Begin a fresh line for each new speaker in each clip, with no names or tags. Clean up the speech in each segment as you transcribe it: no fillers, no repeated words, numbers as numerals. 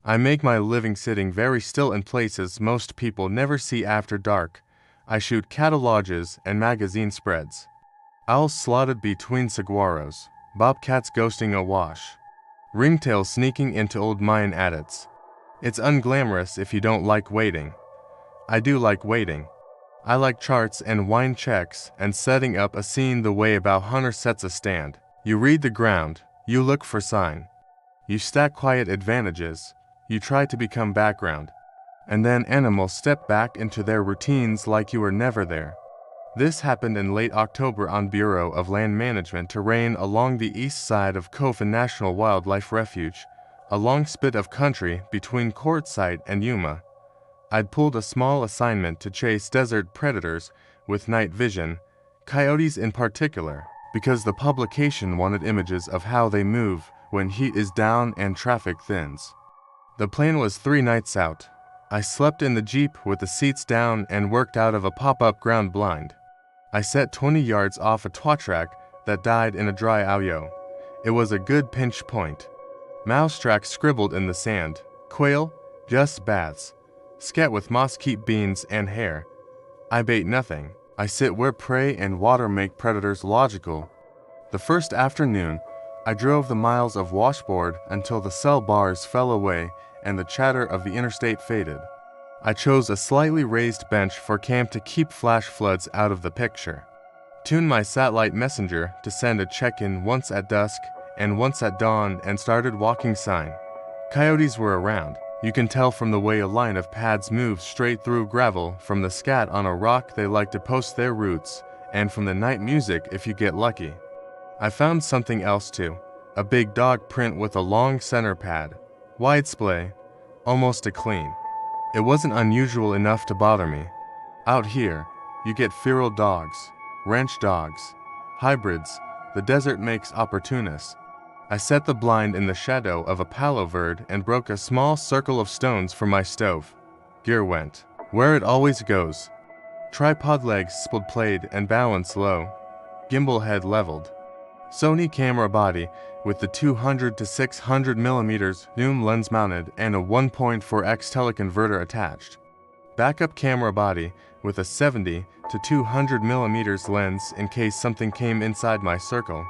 I make my living sitting very still in places most people never see after dark. I shoot catalogs and magazine spreads. Owls slotted between saguaros, bobcats ghosting awash, ringtails sneaking into old Mayan adits. It's unglamorous if you don't like waiting. I do like waiting. I like charts and wine checks and setting up a scene the way about hunter sets a stand. You read the ground, you look for sign. You stack quiet advantages, you try to become background. And then animals step back into their routines like you were never there. This happened in late October on Bureau of Land Management terrain along the east side of Coffin National Wildlife Refuge, a long spit of country between Quartzsite and Yuma. I'd pulled a small assignment to chase desert predators with night vision, coyotes in particular, because the publication wanted images of how they move when heat is down and traffic thins. The plan was 3 nights out. I slept in the Jeep with the seats down and worked out of a pop-up ground blind. I set 20 yards off a twatrack that died in a dry auyo. It was a good pinch point. Mouse tracks scribbled in the sand. Quail, just bats. Scat with mesquite beans and hare. I bait nothing. I sit where prey and water make predators logical. The first afternoon, I drove the miles of washboard until the cell bars fell away and the chatter of the interstate faded. I chose a slightly raised bench for camp to keep flash floods out of the picture. Tuned my satellite messenger to send a check-in once at dusk and once at dawn and started walking sign. Coyotes were around. You can tell from the way a line of pads moves straight through gravel, from the scat on a rock they like to post their roots, and from the night music if you get lucky. I found something else too, a big dog print with a long center pad, wide splay, almost a clean. It wasn't unusual enough to bother me. Out here, you get feral dogs, ranch dogs, hybrids. The desert makes opportunists. I set the blind in the shadow of a palo verde and broke a small circle of stones from my stove. Gear went where it always goes. Tripod legs split played and balanced low. Gimbal head leveled. Sony camera body with the 200 to 600 mm zoom lens mounted and a 1.4x teleconverter attached. Backup camera body with a 70 to 200 mm lens in case something came inside my circle.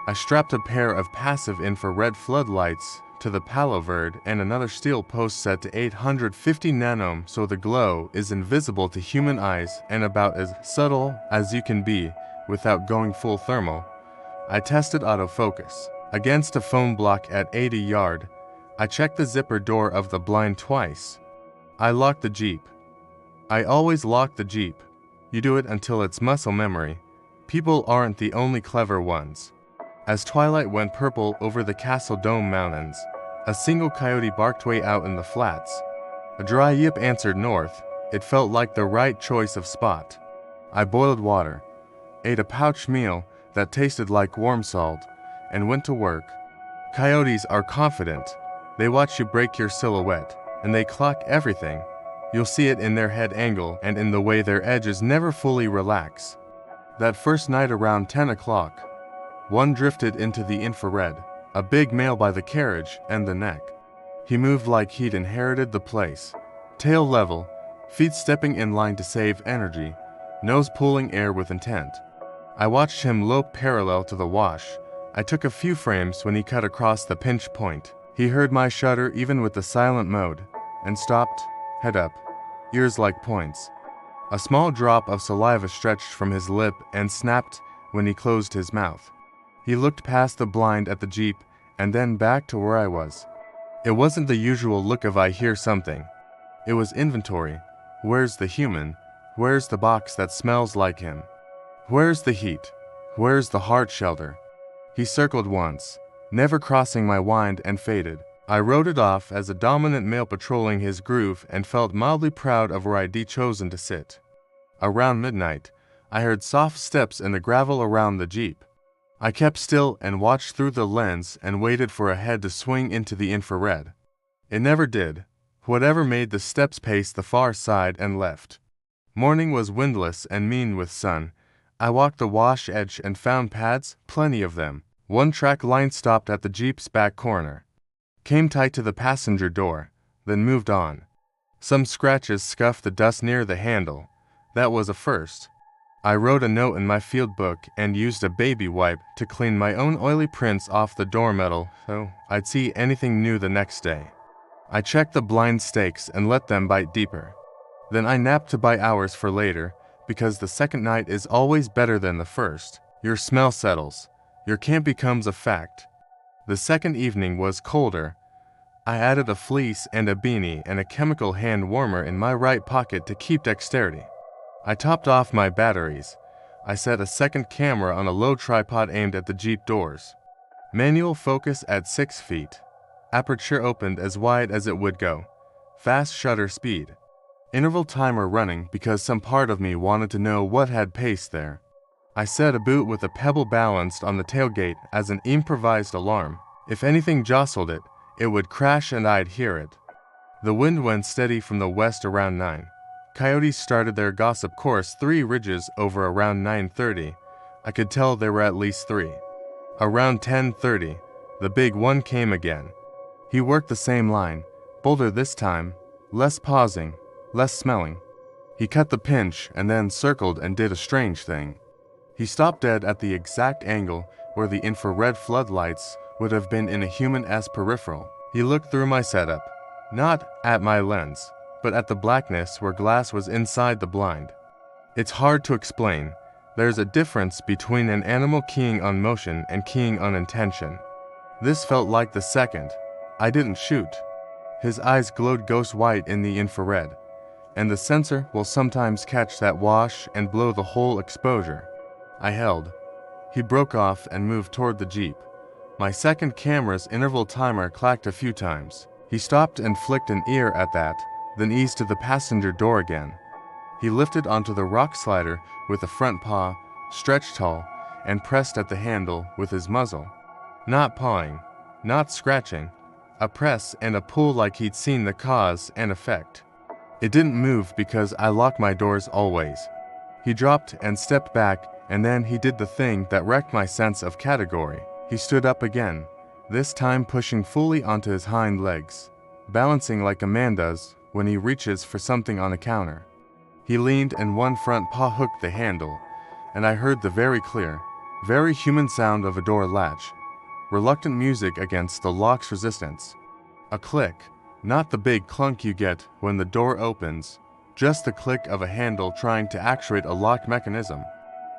I strapped a pair of passive infrared floodlights to the palo verde and another steel post set to 850 nanom so the glow is invisible to human eyes and about as subtle as you can be without going full thermal. I tested autofocus. Against a foam block at 80 yard, I checked the zipper door of the blind twice. I locked the Jeep. I always lock the Jeep. You do it until it's muscle memory. People aren't the only clever ones. As twilight went purple over the Castle Dome Mountains, a single coyote barked way out in the flats. A dry yip answered north. It felt like the right choice of spot. I boiled water, ate a pouch meal that tasted like warm salt, and went to work. Coyotes are confident. They watch you break your silhouette, and they clock everything. You'll see it in their head angle and in the way their edges never fully relax. That first night around 10 o'clock, one drifted into the infrared, a big male by the carriage and the neck. He moved like he'd inherited the place. Tail level, feet stepping in line to save energy, nose pulling air with intent. I watched him lope parallel to the wash. I took a few frames when he cut across the pinch point. He heard my shudder even with the silent mode, and stopped, head up, ears like points. A small drop of saliva stretched from his lip and snapped when he closed his mouth. He looked past the blind at the Jeep and then back to where I was. It wasn't the usual look of I hear something. It was inventory. Where's the human? Where's the box that smells like him? Where's the heat? Where's the heart shelter? He circled once, never crossing my wind, and faded. I wrote it off as a dominant male patrolling his groove and felt mildly proud of where I'd chosen to sit. Around midnight, I heard soft steps in the gravel around the Jeep. I kept still and watched through the lens and waited for a head to swing into the infrared. It never did. Whatever made the steps pace the far side and left. Morning was windless and mean with sun. I walked the wash edge and found pads, plenty of them. One track line stopped at the Jeep's back corner. Came tight to the passenger door. then moved on. Some scratches scuffed the dust near the handle. That was a first. I wrote a note in my field book and used a baby wipe to clean my own oily prints off the door metal so I'd see anything new the next day. I checked the blind stakes and let them bite deeper. Then I napped to buy hours for later, because the second night is always better than the first. Your smell settles. Your camp becomes a fact. The second evening was colder. I added a fleece and a beanie and a chemical hand warmer in my right pocket to keep dexterity. I topped off my batteries. I set a second camera on a low tripod aimed at the Jeep doors. Manual focus at 6 feet. Aperture opened as wide as it would go. Fast shutter speed. Interval timer running because some part of me wanted to know what had paced there. I set a boot with a pebble balanced on the tailgate as an improvised alarm. If anything jostled it, it would crash and I'd hear it. The wind went steady from the west around 9. Coyotes started their gossip course 3 ridges over around 9:30. I could tell there were at least 3. Around 10:30, the big one came again. He worked the same line, bolder this time, less pausing, less smelling. He cut the pinch and then circled and did a strange thing. He stopped dead at the exact angle where the infrared floodlights would have been in a human-esque peripheral. He looked through my setup, not at my lens, but at the blackness where glass was inside the blind. It's hard to explain. There's a difference between an animal keying on motion and keying on intention. This felt like the second. I didn't shoot. His eyes glowed ghost white in the infrared, and the sensor will sometimes catch that wash and blow the whole exposure. I held. He broke off and moved toward the Jeep. My second camera's interval timer clacked a few times. He stopped and flicked an ear at that, then eased to the passenger door again. He lifted onto the rock slider with a front paw, stretched tall, and pressed at the handle with his muzzle. Not pawing, not scratching, a press and a pull like he'd seen the cause and effect. It didn't move because I lock my doors always. He dropped and stepped back, and then he did the thing that wrecked my sense of category. He stood up again, this time pushing fully onto his hind legs, balancing like a man does when he reaches for something on a counter. He leaned and one front paw hooked the handle, and I heard the very clear, very human sound of a door latch, reluctant music against the lock's resistance. A click, not the big clunk you get when the door opens, just the click of a handle trying to actuate a locked mechanism.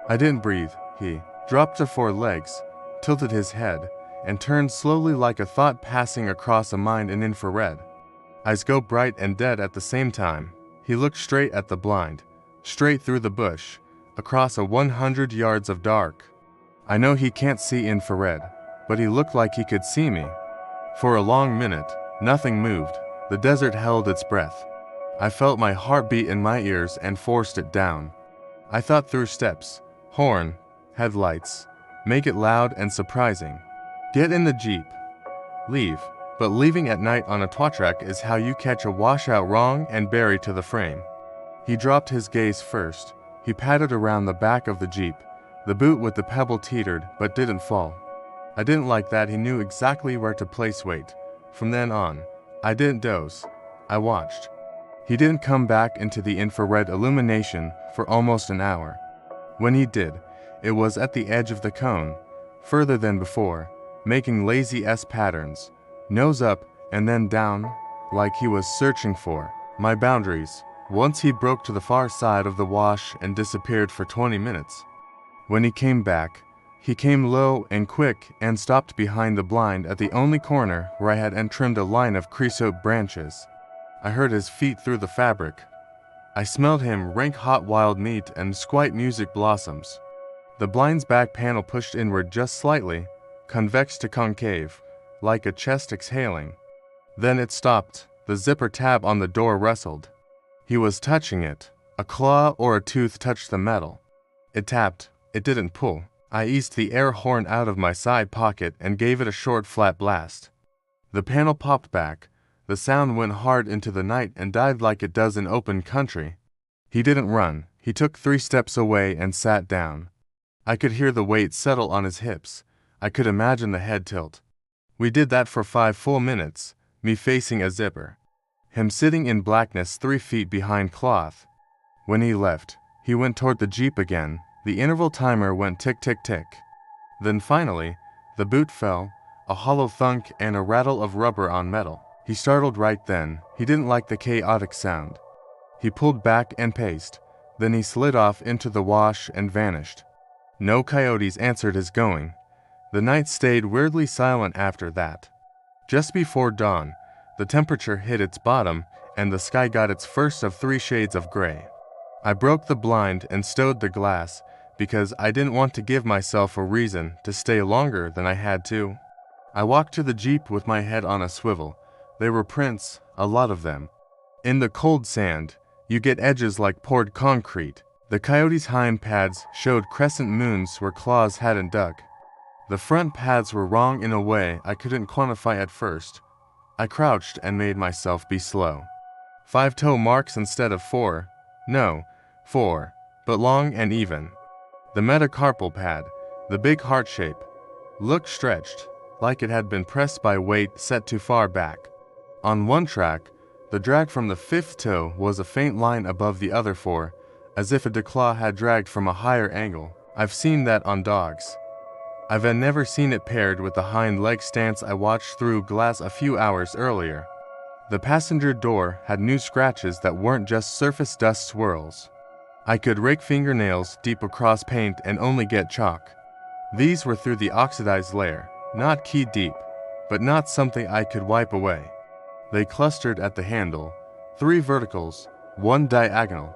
I didn't breathe. He dropped to 4 legs, tilted his head, and turned slowly like a thought passing across a mind in infrared. Eyes go bright and dead at the same time. He looked straight at the blind, straight through the bush, across a 100 yards of dark. I know he can't see infrared, but he looked like he could see me. For a long minute, nothing moved. The desert held its breath. I felt my heart beat in my ears and forced it down. I thought through steps, horn, headlights, make it loud and surprising. Get in the Jeep. Leave. But leaving at night on a tow truck is how you catch a washout wrong and bury to the frame. He dropped his gaze first. He patted around the back of the Jeep. The boot with the pebble teetered but didn't fall. I didn't like that he knew exactly where to place weight. From then on, I didn't doze. I watched. He didn't come back into the infrared illumination for almost an hour. When he did, it was at the edge of the cone, further than before, making lazy S patterns. Nose up and then down, like he was searching for my boundaries. Once he broke to the far side of the wash and disappeared for 20 minutes. When he came back, he came low and quick and stopped behind the blind at the only corner where I had untrimmed a line of creosote branches. I heard his feet through the fabric. I smelled him rank hot wild meat and squite music blossoms. The blind's back panel pushed inward just slightly, convex to concave, like a chest exhaling. Then it stopped. The zipper tab on the door rustled. He was touching it. A claw or a tooth touched the metal. It tapped. It didn't pull. I eased the air horn out of my side pocket and gave it a short flat blast. The panel popped back. The sound went hard into the night and died like it does in open country. He didn't run. He took 3 steps away and sat down. I could hear the weight settle on his hips. I could imagine the head tilt. We did that for 5 full minutes, me facing a zipper. him sitting in blackness 3 feet behind cloth. When he left, he went toward the jeep again. The interval timer went tick tick tick. Then finally, the boot fell, a hollow thunk and a rattle of rubber on metal. He startled right then. He didn't like the chaotic sound. He pulled back and paced. Then he slid off into the wash and vanished. No coyotes answered his going. The night stayed weirdly silent after that. Just before dawn, the temperature hit its bottom and the sky got its first of 3 shades of gray. I broke the blind and stowed the glass because I didn't want to give myself a reason to stay longer than I had to. I walked to the jeep with my head on a swivel. There were prints, a lot of them. In the cold sand, you get edges like poured concrete. The coyote's hind pads showed crescent moons where claws hadn't dug. The front pads were wrong in a way I couldn't quantify at first. I crouched and made myself be slow. 5 toe marks instead of 4. No, 4, but long and even. The metacarpal pad, the big heart shape, looked stretched, like it had been pressed by weight set too far back. On one track, the drag from the 5th toe was a faint line above the other 4, as if a declaw had dragged from a higher angle. I've seen that on dogs. I've never seen it paired with the hind leg stance I watched through glass a few hours earlier. The passenger door had new scratches that weren't just surface dust swirls. I could rake fingernails deep across paint and only get chalk. These were through the oxidized layer, not key deep, but not something I could wipe away. They clustered at the handle, 3 verticals, 1 diagonal.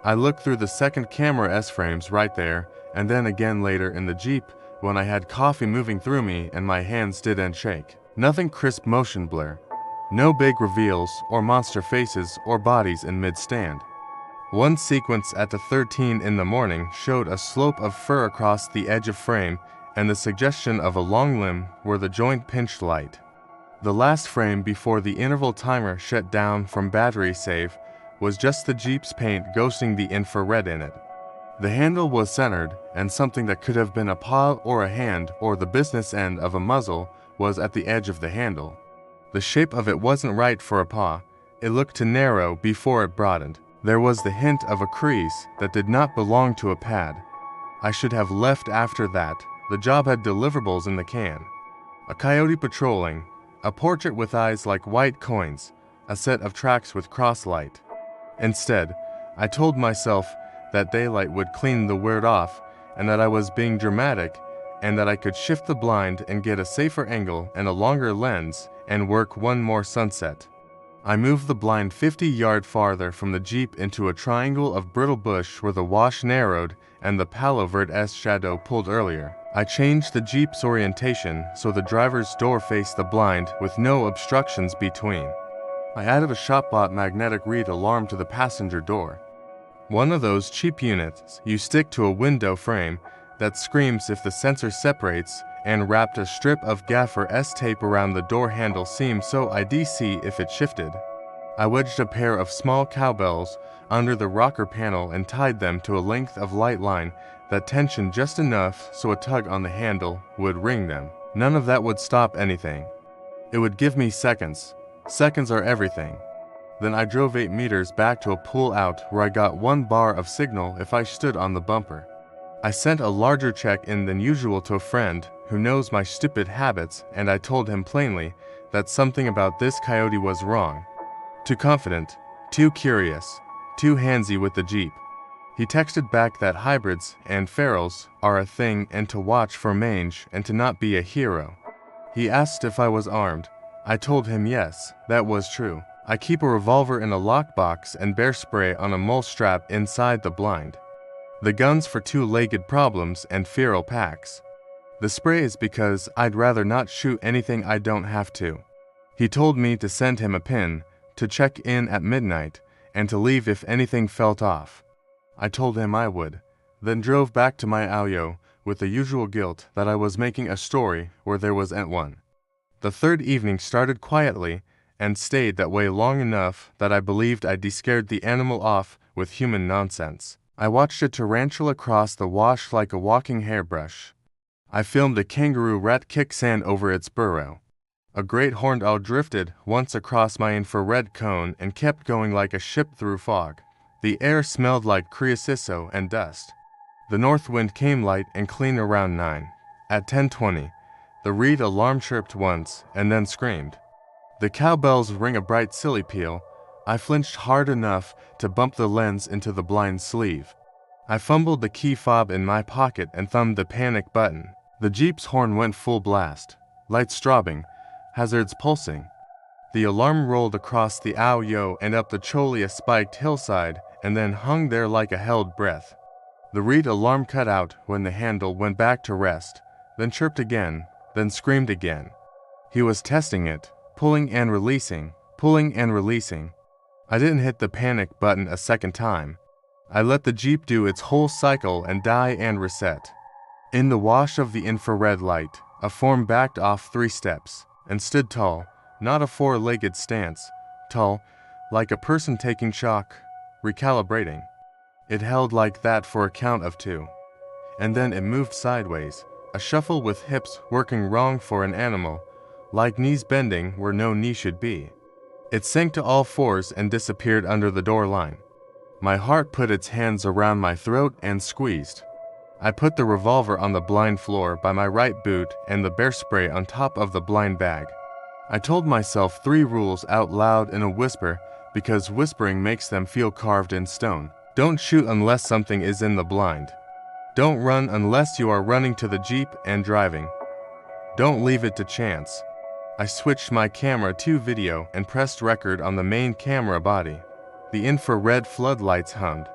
I looked through the second camera S-frames right there, and then again later in the Jeep when I had coffee moving through me and my hands didn't shake. Nothing crisp motion blur. No big reveals or monster faces or bodies in mid-stand. One sequence at the 13 in the morning showed a slope of fur across the edge of frame and the suggestion of a long limb where the joint pinched light. The last frame before the interval timer shut down from battery save was just the Jeep's paint ghosting the infrared in it. The handle was centered, and something that could have been a paw or a hand or the business end of a muzzle was at the edge of the handle. The shape of it wasn't right for a paw. It looked too narrow before it broadened. There was the hint of a crease that did not belong to a pad. I should have left after that. The job had deliverables in the can. A coyote patrolling, a portrait with eyes like white coins, a set of tracks with cross-light. Instead, I told myself that daylight would clean the weird off, and that I was being dramatic, and that I could shift the blind and get a safer angle and a longer lens and work one more sunset. I moved the blind 50 yards farther from the Jeep into a triangle of brittle bush where the wash narrowed and the Palo Verde's shadow pulled earlier. I changed the Jeep's orientation so the driver's door faced the blind with no obstructions between. I added a shop-bought magnetic read alarm to the passenger door. One of those cheap units you stick to a window frame that screams if the sensor separates, and wrapped a strip of gaffer S-tape around the door handle seam so I'd see if it shifted. I wedged a pair of small cowbells under the rocker panel and tied them to a length of light line that tensioned just enough so a tug on the handle would ring them. None of that would stop anything. It would give me seconds. Seconds are everything. Then I drove 8 meters back to a pool out where I got 1 bar of signal if I stood on the bumper. I sent a larger check in than usual to a friend who knows my stupid habits, and I told him plainly that something about this coyote was wrong. Too confident, too curious, too handsy with the Jeep. He texted back that hybrids and ferals are a thing and to watch for mange and to not be a hero. He asked if I was armed. I told him yes, that was true. I keep a revolver in a lockbox and bear spray on a mole strap inside the blind. The gun's for 2-legged problems and feral packs. The spray is because I'd rather not shoot anything I don't have to. He told me to send him a pin, to check in at midnight, and to leave if anything felt off. I told him I would, then drove back to my Aoyo with the usual guilt that I was making a story where there wasn't one. The third evening started quietly and stayed that way long enough that I believed I'd scared the animal off with human nonsense. I watched a tarantula cross the wash like a walking hairbrush. I filmed a kangaroo rat kick sand over its burrow. A great horned owl drifted once across my infrared cone and kept going like a ship through fog. The air smelled like creosote and dust. The north wind came light and clean around 9. At 10:20, the reed alarm chirped once and then screamed. The cowbells ring a bright silly peal. I flinched hard enough to bump the lens into the blind sleeve. I fumbled the key fob in my pocket and thumbed the panic button. The Jeep's horn went full blast, lights strobing, hazards pulsing. The alarm rolled across the Ao-Yo and up the Cholia-spiked hillside and then hung there like a held breath. The reed alarm cut out when the handle went back to rest, then chirped again, then screamed again. He was testing it, pulling and releasing, pulling and releasing. I didn't hit the panic button a second time. I let the Jeep do its whole cycle and die and reset. In the wash of the infrared light, a form backed off 3 steps and stood tall, not a four-legged stance, tall, like a person taking shock, recalibrating. It held like that for a count of 2. And then it moved sideways, a shuffle with hips working wrong for an animal, like knees bending where no knee should be. It sank to all fours and disappeared under the door line. My heart put its hands around my throat and squeezed. I put the revolver on the blind floor by my right boot and the bear spray on top of the blind bag. I told myself 3 rules out loud in a whisper because whispering makes them feel carved in stone. Don't shoot unless something is in the blind. Don't run unless you are running to the Jeep and driving. Don't leave it to chance. I switched my camera to video and pressed record on the main camera body. The infrared floodlights hummed.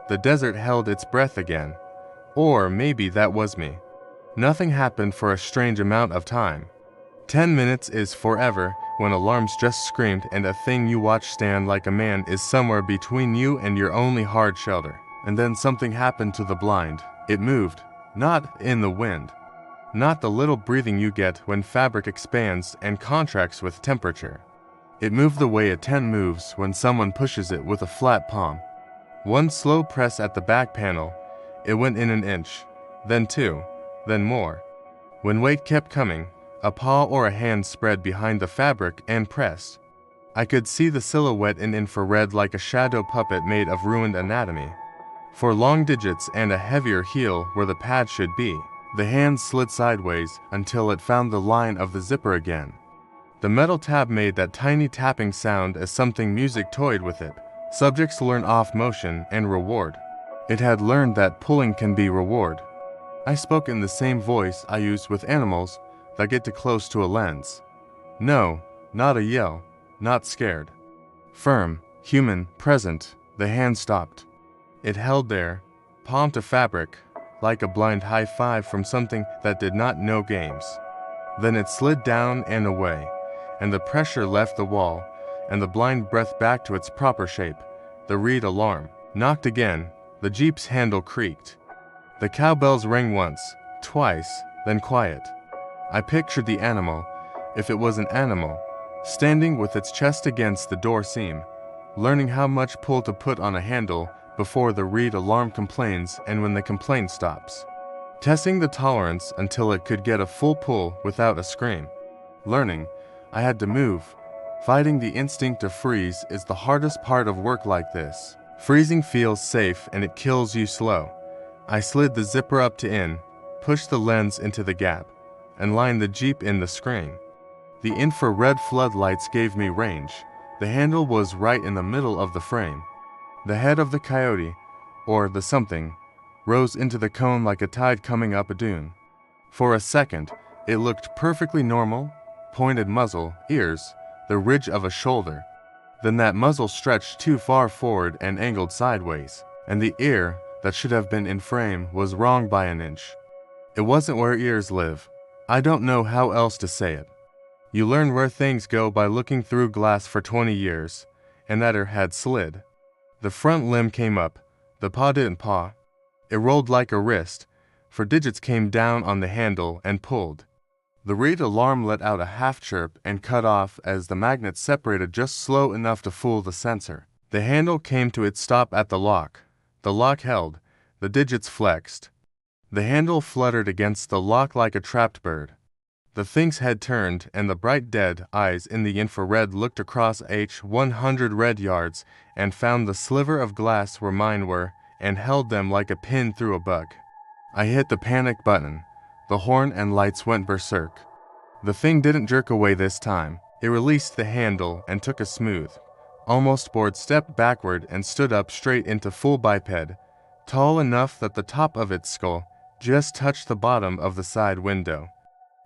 The desert held its breath again. Or maybe that was me. Nothing happened for a strange amount of time. 10 minutes is forever when alarms just screamed and a thing you watch stand like a man is somewhere between you and your only hard shelter. And then something happened to the blind. It moved, not in the wind. Not the little breathing you get when fabric expands and contracts with temperature. It moved the way a tent moves when someone pushes it with a flat palm. 1 slow press at the back panel, it went in an inch, then 2, then more. When weight kept coming, a paw or a hand spread behind the fabric and pressed. I could see the silhouette in infrared like a shadow puppet made of ruined anatomy. 4 long digits and a heavier heel where the pad should be. The hand slid sideways until it found the line of the zipper again. The metal tab made that tiny tapping sound as something music toyed with it. Subjects learn off motion and reward. It had learned that pulling can be reward. I spoke in the same voice I use with animals that get too close to a lens. No, not a yell, not scared. Firm, human, present, the hand stopped. It held there, palm to fabric, like a blind high five from something that did not know games. Then it slid down and away, and the pressure left the wall, and the blind breath back to its proper shape. The reed alarm knocked again, the Jeep's handle creaked. The cowbells rang once, twice, then quiet. I pictured the animal, if it was an animal, standing with its chest against the door seam, learning how much pull to put on a handle before the reed alarm complains and when the complaint stops. Testing the tolerance until it could get a full pull without a scream. Learning, I had to move. Fighting the instinct to freeze is the hardest part of work like this. Freezing feels safe and it kills you slow. I slid the zipper up to in, pushed the lens into the gap, and lined the Jeep in the screen. The infrared floodlights gave me range. The handle was right in the middle of the frame. The head of the coyote, or the something, rose into the cone like a tide coming up a dune. For a second, it looked perfectly normal, pointed muzzle, ears, the ridge of a shoulder. Then that muzzle stretched too far forward and angled sideways, and the ear that should have been in frame was wrong by an inch. It wasn't where ears live. I don't know how else to say it. You learn where things go by looking through glass for 20 years, and that ear had slid. The front limb came up, the paw didn't paw. It rolled like a wrist, for digits came down on the handle and pulled. The reed alarm let out a half chirp and cut off as the magnet separated just slow enough to fool the sensor. The handle came to its stop at the lock. The lock held, the digits flexed. The handle fluttered against the lock like a trapped bird. The thing's head turned, and the bright dead eyes in the infrared looked across 100 red yards and found the sliver of glass where mine were and held them like a pin through a bug. I hit the panic button. The horn and lights went berserk. The thing didn't jerk away this time. It released the handle and took a smooth, almost bored step backward and stood up straight into full biped, tall enough that the top of its skull just touched the bottom of the side window.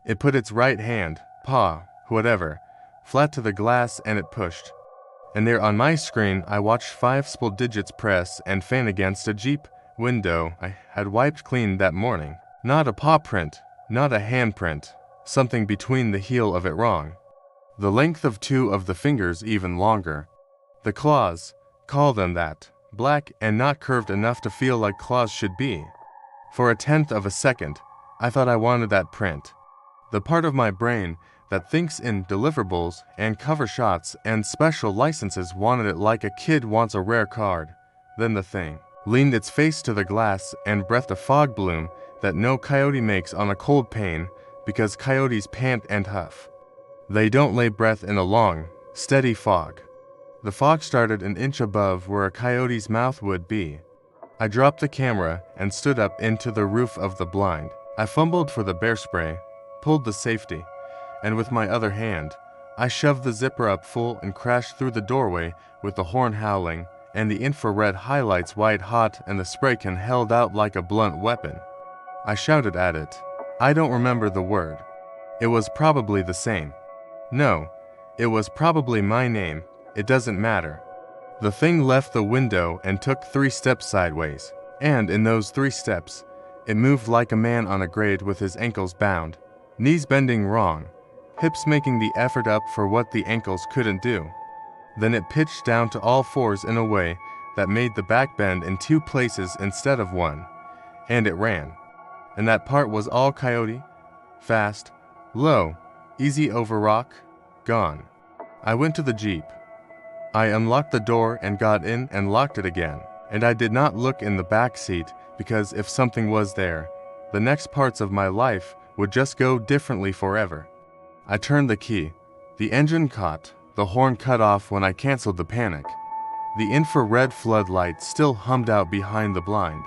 It put its right hand, paw, whatever, flat to the glass and it pushed. And there on my screen I watched 5 small digits press and fan against a Jeep window I had wiped clean that morning. Not a paw print, not a handprint, something between the heel of it wrong. The length of 2 of the fingers even longer. The claws, call them that, black and not curved enough to feel like claws should be. For a tenth of a second, I thought I wanted that print. The part of my brain that thinks in deliverables and cover shots and special licenses wanted it like a kid wants a rare card. Then the thing leaned its face to the glass and breathed a fog bloom that no coyote makes on a cold pane, because coyotes pant and huff. They don't lay breath in a long, steady fog. The fog started an inch above where a coyote's mouth would be. I dropped the camera and stood up into the roof of the blind. I fumbled for the bear spray, pulled the safety, and with my other hand, I shoved the zipper up full and crashed through the doorway with the horn howling and the infrared highlights white hot and the spray can held out like a blunt weapon. I shouted at it. I don't remember the word. It was probably the same. No, it was probably my name. It doesn't matter. The thing left the window and took 3 steps sideways, and in those 3 steps, it moved like a man on a grade with his ankles bound, knees bending wrong, hips making the effort up for what the ankles couldn't do. Then it pitched down to all 4s in a way that made the back bend in 2 places instead of 1, and it ran. And that part was all coyote, fast, low, easy over rock, gone. I went to the Jeep. I unlocked the door and got in and locked it again, and I did not look in the back seat because if something was there, the next parts of my life would just go differently forever. I turned the key. The engine caught, the horn cut off when I canceled the panic. The infrared floodlight still hummed out behind the blind.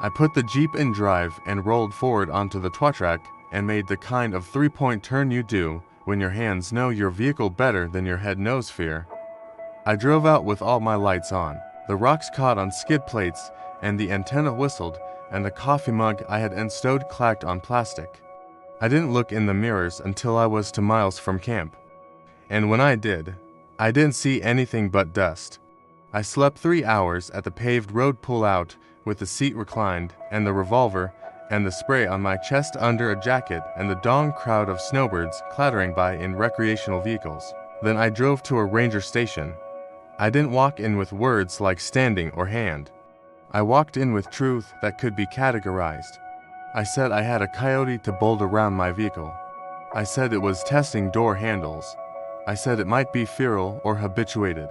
I put the Jeep in drive and rolled forward onto the track and made the kind of 3-point turn you do when your hands know your vehicle better than your head knows fear. I drove out with all my lights on. The rocks caught on skid plates and the antenna whistled and the coffee mug I had unstowed clacked on plastic. I didn't look in the mirrors until I was 2 miles from camp. And when I did, I didn't see anything but dust. I slept 3 hours at the paved road pull-out with the seat reclined and the revolver and the spray on my chest under a jacket and the dong crowd of snowbirds clattering by in recreational vehicles. Then I drove to a ranger station. I didn't walk in with words like standing or hand. I walked in with truth that could be categorized. I said I had a coyote to bolt around my vehicle. I said it was testing door handles. I said it might be feral or habituated.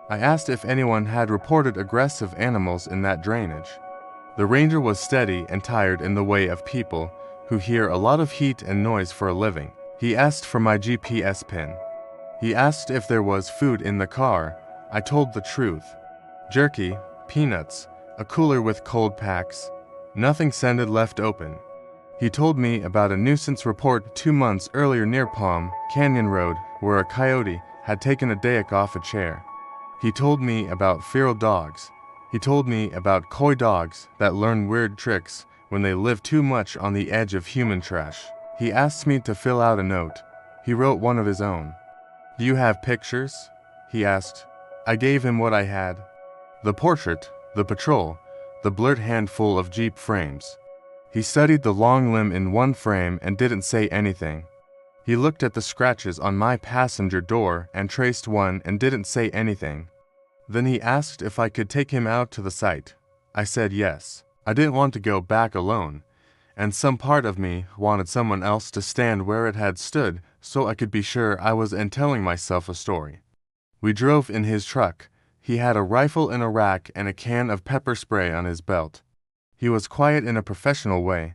I asked if anyone had reported aggressive animals in that drainage. The ranger was steady and tired in the way of people who hear a lot of heat and noise for a living. He asked for my GPS pin. He asked if there was food in the car. I told the truth. Jerky, peanuts, a cooler with cold packs, nothing scented left open. He told me about a nuisance report 2 months earlier near Palm Canyon Road where a coyote had taken a dayak off a chair. He told me about feral dogs. He told me about coy dogs that learn weird tricks when they live too much on the edge of human trash. He asked me to fill out a note. He wrote one of his own. "Do you have pictures?" he asked. I gave him what I had. The portrait, the patrol, the blurred handful of Jeep frames. He studied the long limb in one frame and didn't say anything. He looked at the scratches on my passenger door and traced one and didn't say anything. Then he asked if I could take him out to the site. I said yes. I didn't want to go back alone, and some part of me wanted someone else to stand where it had stood so I could be sure I wasn't telling myself a story. We drove in his truck. He had a rifle in a rack and a can of pepper spray on his belt. He was quiet in a professional way.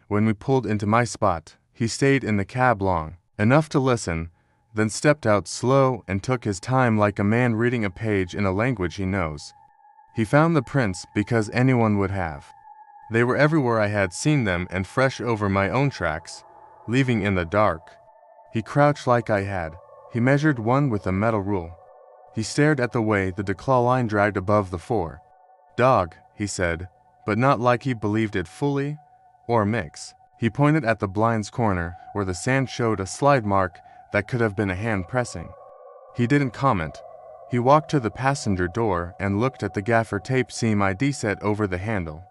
When we pulled into my spot, he He stayed in the cab long enough to listen, then stepped out slow and took his time like a man reading a page in a language he knows. He found the prints because anyone would have. They were everywhere I had seen them and fresh over my own tracks, leaving in the dark. He crouched like I had. He measured one with a metal rule. He stared at the way the declaw line dragged above the four. Dog, he said, but not like he believed it fully, or mix. He pointed at the blind's corner, where the sand showed a slide mark that could have been a hand pressing. He didn't comment. He walked to the passenger door and looked at the gaffer tape seam ID set over the handle.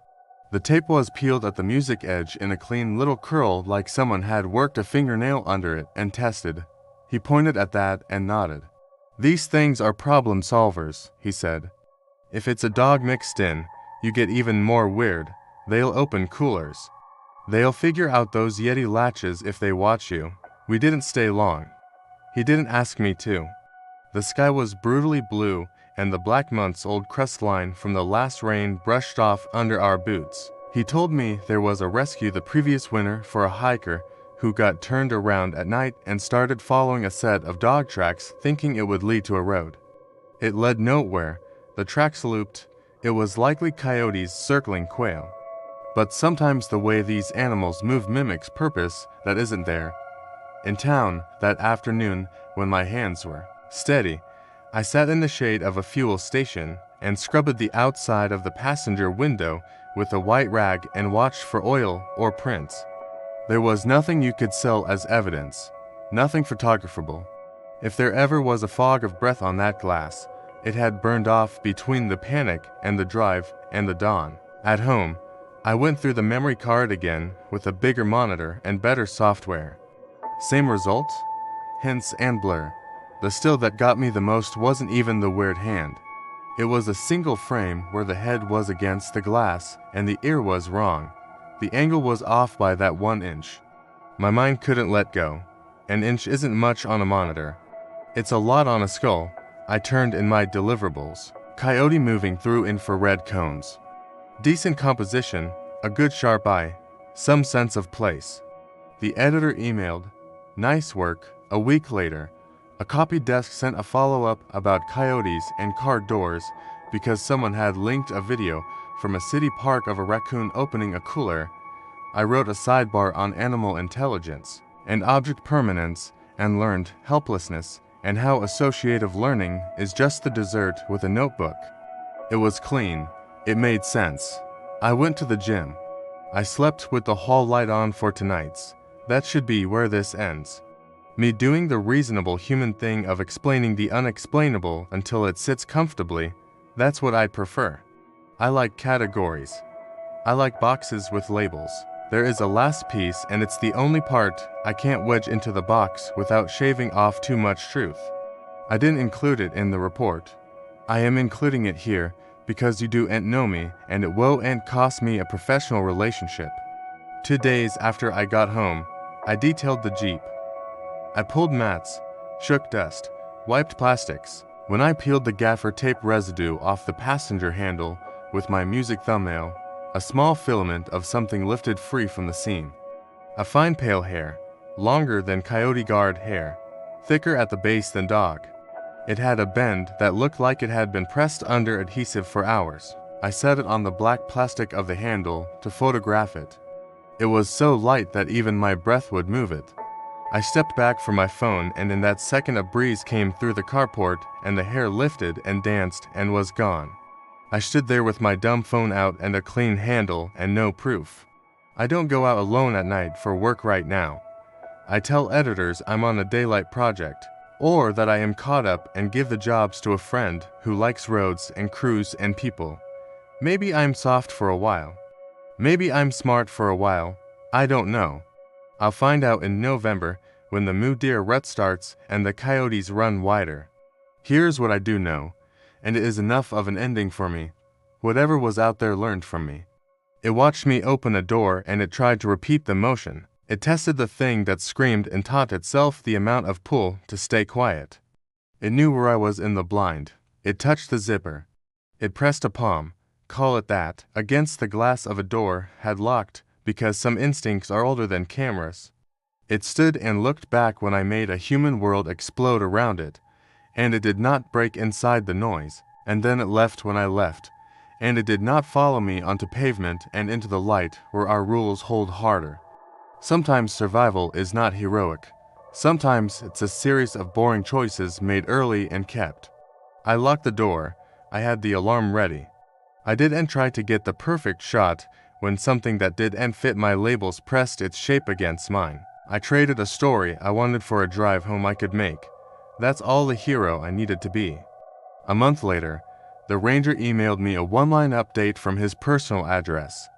The tape was peeled at the music edge in a clean little curl like someone had worked a fingernail under it and tested. He pointed at that and nodded. These things are problem solvers, he said. If it's a dog mixed in, you get even more weird. They'll open coolers. They'll figure out those Yeti latches if they watch you. We didn't stay long. He didn't ask me to. The sky was brutally blue, and the black months-old crestline from the last rain brushed off under our boots. He told me there was a rescue the previous winter for a hiker who got turned around at night and started following a set of dog tracks thinking it would lead to a road. It led nowhere. The tracks looped. It was likely coyotes circling quail. But sometimes the way these animals move mimics purpose that isn't there. In town, that afternoon, when my hands were steady, I sat in the shade of a fuel station and scrubbed the outside of the passenger window with a white rag and watched for oil or prints. There was nothing you could sell as evidence, nothing photographable. If there ever was a fog of breath on that glass, it had burned off between the panic and the drive and the dawn. At home, I went through the memory card again with a bigger monitor and better software. Same result? Hints and blur. The still that got me the most wasn't even the weird hand. It was a single frame where the head was against the glass and the ear was wrong. The angle was off by that 1 inch. My mind couldn't let go. An inch isn't much on a monitor. It's a lot on a skull. I turned in my deliverables. Coyote moving through infrared cones. Decent composition, a good sharp eye, some sense of place. The editor emailed, "Nice work." A week later, a copy desk sent a follow-up about coyotes and car doors because someone had linked a video from a city park of a raccoon opening a cooler. I wrote a sidebar on animal intelligence and object permanence and learned helplessness and how associative learning is just the dessert with a notebook. It was clean. It made sense. I went to the gym. I slept with the hall light on for tonight's. That should be where this ends. Me doing the reasonable human thing of explaining the unexplainable until it sits comfortably, that's what I'd prefer. I like categories. I like boxes with labels. There is a last piece and it's the only part I can't wedge into the box without shaving off too much truth. I didn't include it in the report. I am including it here because you do ain't know me and it will ain't cost me a professional relationship. 2 days after I got home, I detailed the Jeep. I pulled mats, shook dust, wiped plastics. When I peeled the gaffer tape residue off the passenger handle with my music thumbnail, a small filament of something lifted free from the seam. A fine pale hair, longer than coyote guard hair, thicker at the base than dog. It had a bend that looked like it had been pressed under adhesive for hours. I set it on the black plastic of the handle to photograph it. It was so light that even my breath would move it. I stepped back from my phone and in that second a breeze came through the carport and the hair lifted and danced and was gone. I stood there with my dumb phone out and a clean handle and no proof. I don't go out alone at night for work right now. I tell editors I'm on a daylight project, or that I am caught up and give the jobs to a friend who likes roads and crews and people. Maybe I'm soft for a while. Maybe I'm smart for a while. I don't know. I'll find out in November when the moo deer rut starts and the coyotes run wider. Here's what I do know, and it is enough of an ending for me. Whatever was out there learned from me. It watched me open a door and it tried to repeat the motion. It tested the thing that screamed and taught itself the amount of pull to stay quiet. It knew where I was in the blind. It touched the zipper. It pressed a palm, call it that, against the glass of a door had locked because some instincts are older than cameras. It stood and looked back when I made a human world explode around it, and it did not break inside the noise, and then it left when I left, and it did not follow me onto pavement and into the light where our rules hold harder. Sometimes survival is not heroic. Sometimes it's a series of boring choices made early and kept. I locked the door. I had the alarm ready. I didn't try to get the perfect shot when something that didn't fit my labels pressed its shape against mine. I traded a story I wanted for a drive home I could make. That's all the hero I needed to be. A month later, the ranger emailed me a one-line update from his personal address.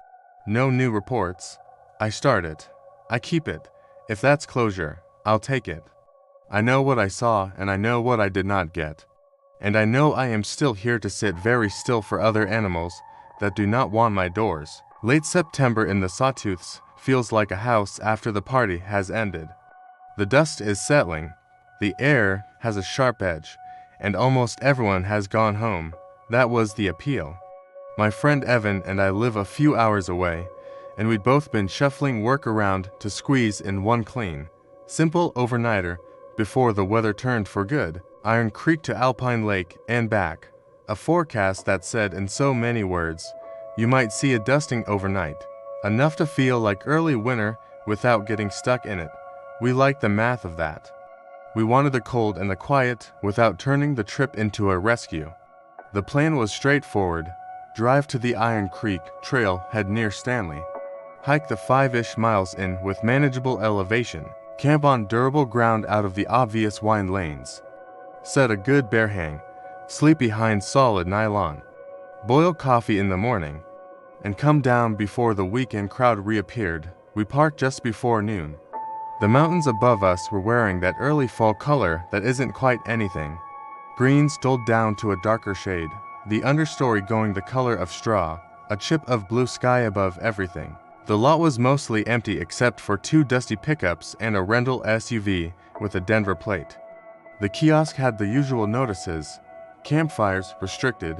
No new reports. I start it. I keep it. If that's closure, I'll take it. I know what I saw and I know what I did not get. And I know I am still here to sit very still for other animals that do not want my doors. Late September in the Sawtooths feels like a house after the party has ended. The dust is settling, the air has a sharp edge, and almost everyone has gone home. That was the appeal. My friend Evan and I live a few hours away, and we'd both been shuffling work around to squeeze in one clean, simple overnighter before the weather turned for good. Iron Creek to Alpine Lake and back. A forecast that said in so many words, you might see a dusting overnight, enough to feel like early winter without getting stuck in it. We liked the math of that. We wanted the cold and the quiet without turning the trip into a rescue. The plan was straightforward. Drive to the Iron Creek Trail head near Stanley. Hike the 5-ish miles in with manageable elevation. Camp on durable ground out of the obvious wind lanes. Set a good bear hang. Sleep behind solid nylon. Boil coffee in the morning. And come down before the weekend crowd reappeared. We parked just before noon. The mountains above us were wearing that early fall color that isn't quite anything. Greens dulled down to a darker shade, the understory going the color of straw, a chip of blue sky above everything. The lot was mostly empty except for 2 dusty pickups and a rental SUV with a Denver plate. The kiosk had the usual notices: campfires restricted,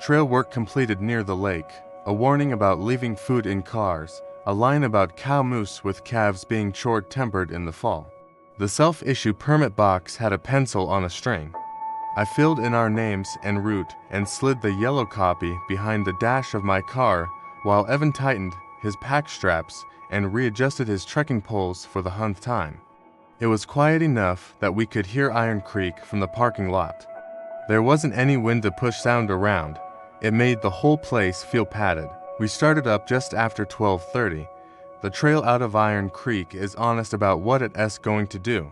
trail work completed near the lake, a warning about leaving food in cars, a line about cow moose with calves being short-tempered in the fall. The self-issue permit box had a pencil on a string. I filled in our names en route and slid the yellow copy behind the dash of my car while Evan tightened his pack straps and readjusted his trekking poles for the 100th time. It was quiet enough that we could hear Iron Creek from the parking lot. There wasn't any wind to push sound around. It made the whole place feel padded. We started up just after 12:30. The trail out of Iron Creek is honest about what it's going to do.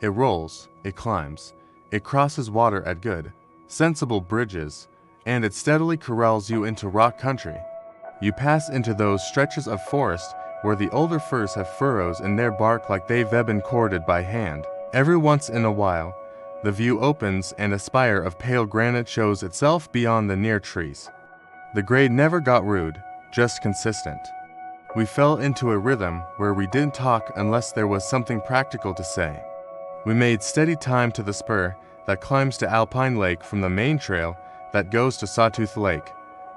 It rolls, it climbs, it crosses water at good, sensible bridges, and it steadily corrals you into rock country. You pass into those stretches of forest where the older firs have furrows in their bark like they've been corded by hand. Every once in a while, the view opens and a spire of pale granite shows itself beyond the near trees. The grade never got rude, just consistent. We fell into a rhythm where we didn't talk unless there was something practical to say. We made steady time to the spur that climbs to Alpine Lake from the main trail that goes to Sawtooth Lake.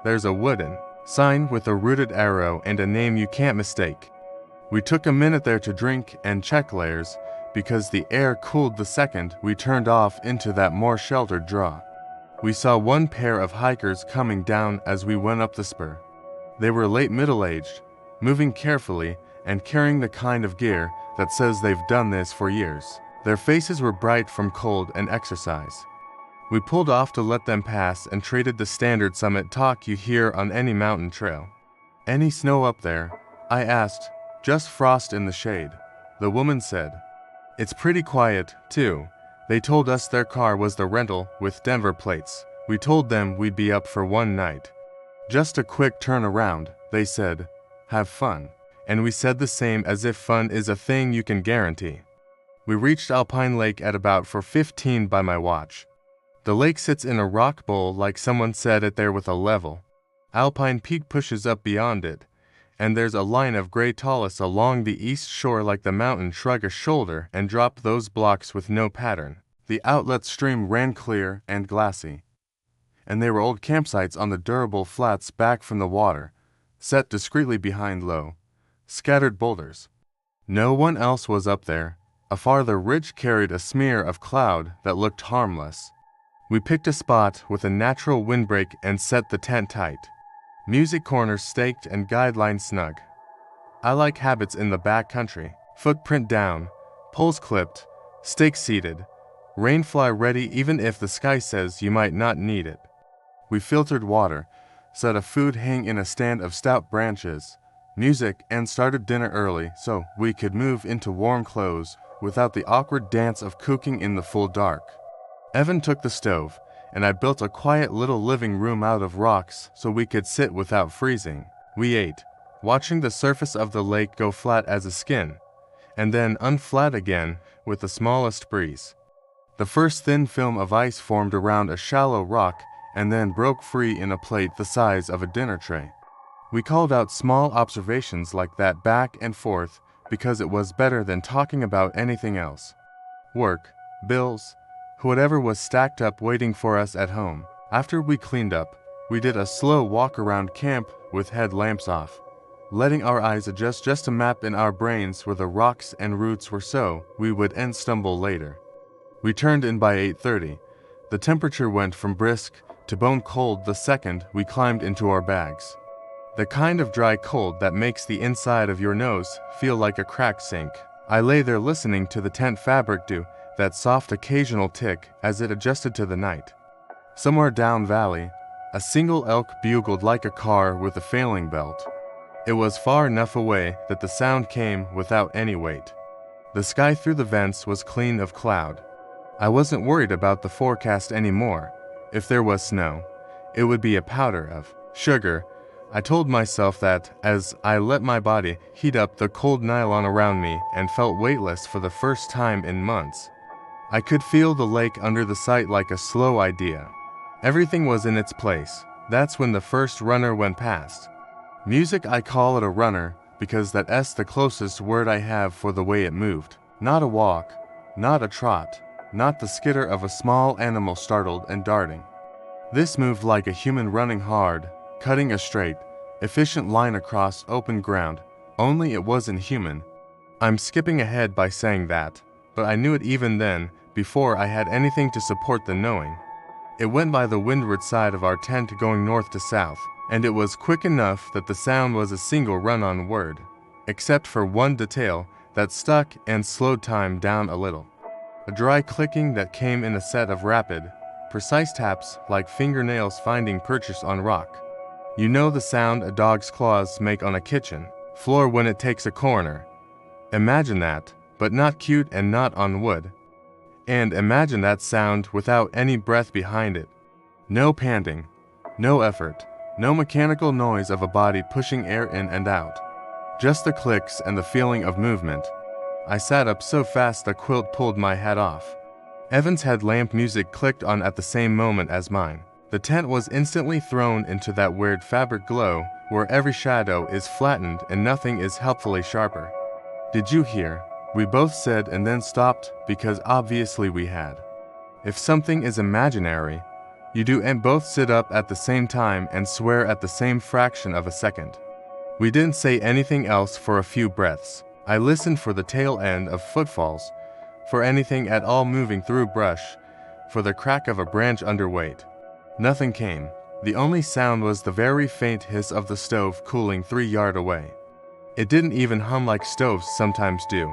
There's a wooden sign with a rooted arrow and a name you can't mistake. We took a minute there to drink and check layers because the air cooled the second we turned off into that more sheltered draw. We saw one pair of hikers coming down as we went up the spur. They were late middle-aged, moving carefully and carrying the kind of gear that says they've done this for years. Their faces were bright from cold and exercise. We pulled off to let them pass and traded the standard summit talk you hear on any mountain trail. Any snow up there? I asked. Just frost in the shade. The woman said. It's pretty quiet, too. They told us their car was the rental with Denver plates. We told them we'd be up for one night. Just a quick turn around, they said. Have fun. And we said the same as if fun is a thing you can guarantee. We reached Alpine Lake at about 4:15 by my watch. The lake sits in a rock bowl like someone set it there with a level. Alpine Peak pushes up beyond it, and there's a line of gray talus along the east shore like the mountain shrug a shoulder and drop those blocks with no pattern. The outlet stream ran clear and glassy, and there were old campsites on the durable flats back from the water, set discreetly behind low, scattered boulders. No one else was up there. A farther ridge carried a smear of cloud that looked harmless. We picked a spot with a natural windbreak and set the tent tight. Music corners staked and guidelines snug. I like habits in the back country. Footprint down, poles clipped, stakes seated, rainfly ready even if the sky says you might not need it. We filtered water, set a food hang in a stand of stout branches, music, and started dinner early so we could move into warm clothes without the awkward dance of cooking in the full dark. Evan took the stove, and I built a quiet little living room out of rocks so we could sit without freezing. We ate, watching the surface of the lake go flat as a skin, and then unflat again with the smallest breeze. The first thin film of ice formed around a shallow rock and then broke free in a plate the size of a dinner tray. We called out small observations like that back and forth because it was better than talking about anything else. Work, bills, whatever was stacked up waiting for us at home. After we cleaned up, we did a slow walk around camp with headlamps off, letting our eyes adjust just to map in our brains where the rocks and roots were so we would end stumble later. We turned in by 8:30. The temperature went from brisk to bone cold the second we climbed into our bags. The kind of dry cold that makes the inside of your nose feel like a cracked sink. I lay there listening to the tent fabric do that soft occasional tick as it adjusted to the night. Somewhere down valley, a single elk bugled like a car with a failing belt. It was far enough away that the sound came without any weight. The sky through the vents was clean of cloud. I wasn't worried about the forecast anymore. If there was snow, it would be a powder of sugar. I told myself that as I let my body heat up the cold nylon around me and felt weightless for the first time in months. I could feel the lake under the sight like a slow idea. Everything was in its place. That's when the first runner went past. Music, I call it a runner because that's the closest word I have for the way it moved. Not a walk, not a trot, not the skitter of a small animal startled and darting. This moved like a human running hard, cutting a straight, efficient line across open ground, only it wasn't human. I'm skipping ahead by saying that, but I knew it even then, before I had anything to support the knowing. It went by the windward side of our tent going north to south, and it was quick enough that the sound was a single run-on word, except for one detail that stuck and slowed time down a little. A dry clicking that came in a set of rapid, precise taps like fingernails finding purchase on rock. You know the sound a dog's claws make on a kitchen floor when it takes a corner. Imagine that, but not cute and not on wood. And imagine that sound without any breath behind it. No panting, no effort, no mechanical noise of a body pushing air in and out. Just the clicks and the feeling of movement. I sat up so fast the quilt pulled my hat off. Evan's headlamp music clicked on at the same moment as mine. The tent was instantly thrown into that weird fabric glow where every shadow is flattened and nothing is helpfully sharper. Did you hear? We both said and then stopped because obviously we had. If something is imaginary, you do and both sit up at the same time and swear at the same fraction of a second. We didn't say anything else for a few breaths. I listened for the tail end of footfalls, for anything at all moving through brush, for the crack of a branch underweight. Nothing came. The only sound was the very faint hiss of the stove cooling 3 yards away. It didn't even hum like stoves sometimes do.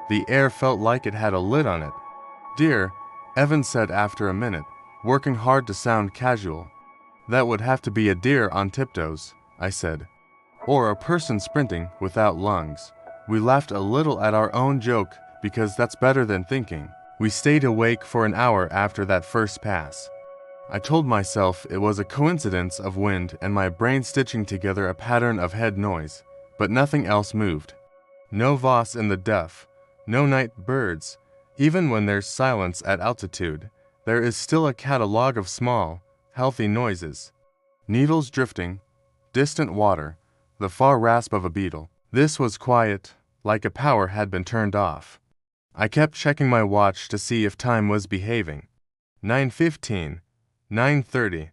The air felt like it had a lid on it. "Dear," Evan said after a minute, working hard to sound casual. "That would have to be a deer on tiptoes," I said. "Or a person sprinting without lungs." We laughed a little at our own joke because that's better than thinking. We stayed awake for an hour after that first pass. I told myself it was a coincidence of wind and my brain stitching together a pattern of head noise, but nothing else moved. No voss in the duff, no night birds. Even when there's silence at altitude, there is still a catalogue of small, healthy noises. Needles drifting, distant water, the far rasp of a beetle. This was quiet, like a power had been turned off. I kept checking my watch to see if time was behaving. 9:15, 9:30,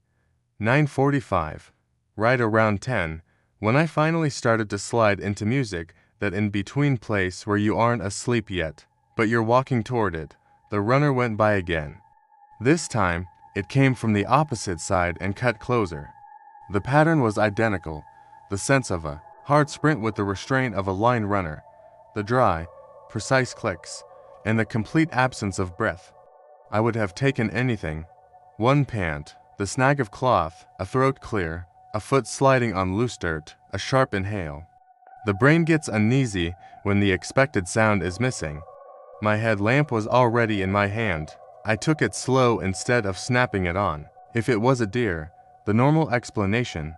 9:45, right around 10, when I finally started to slide into music that in-between place where you aren't asleep yet, but you're walking toward it. The runner went by again. This time, it came from the opposite side and cut closer. The pattern was identical, the sense of a hard sprint with the restraint of a line runner, the dry, precise clicks, and the complete absence of breath. I would have taken anything. One pant, the snag of cloth, a throat clear, a foot sliding on loose dirt, a sharp inhale. The brain gets uneasy when the expected sound is missing. My headlamp was already in my hand. I took it slow instead of snapping it on. If it was a deer, the normal explanation,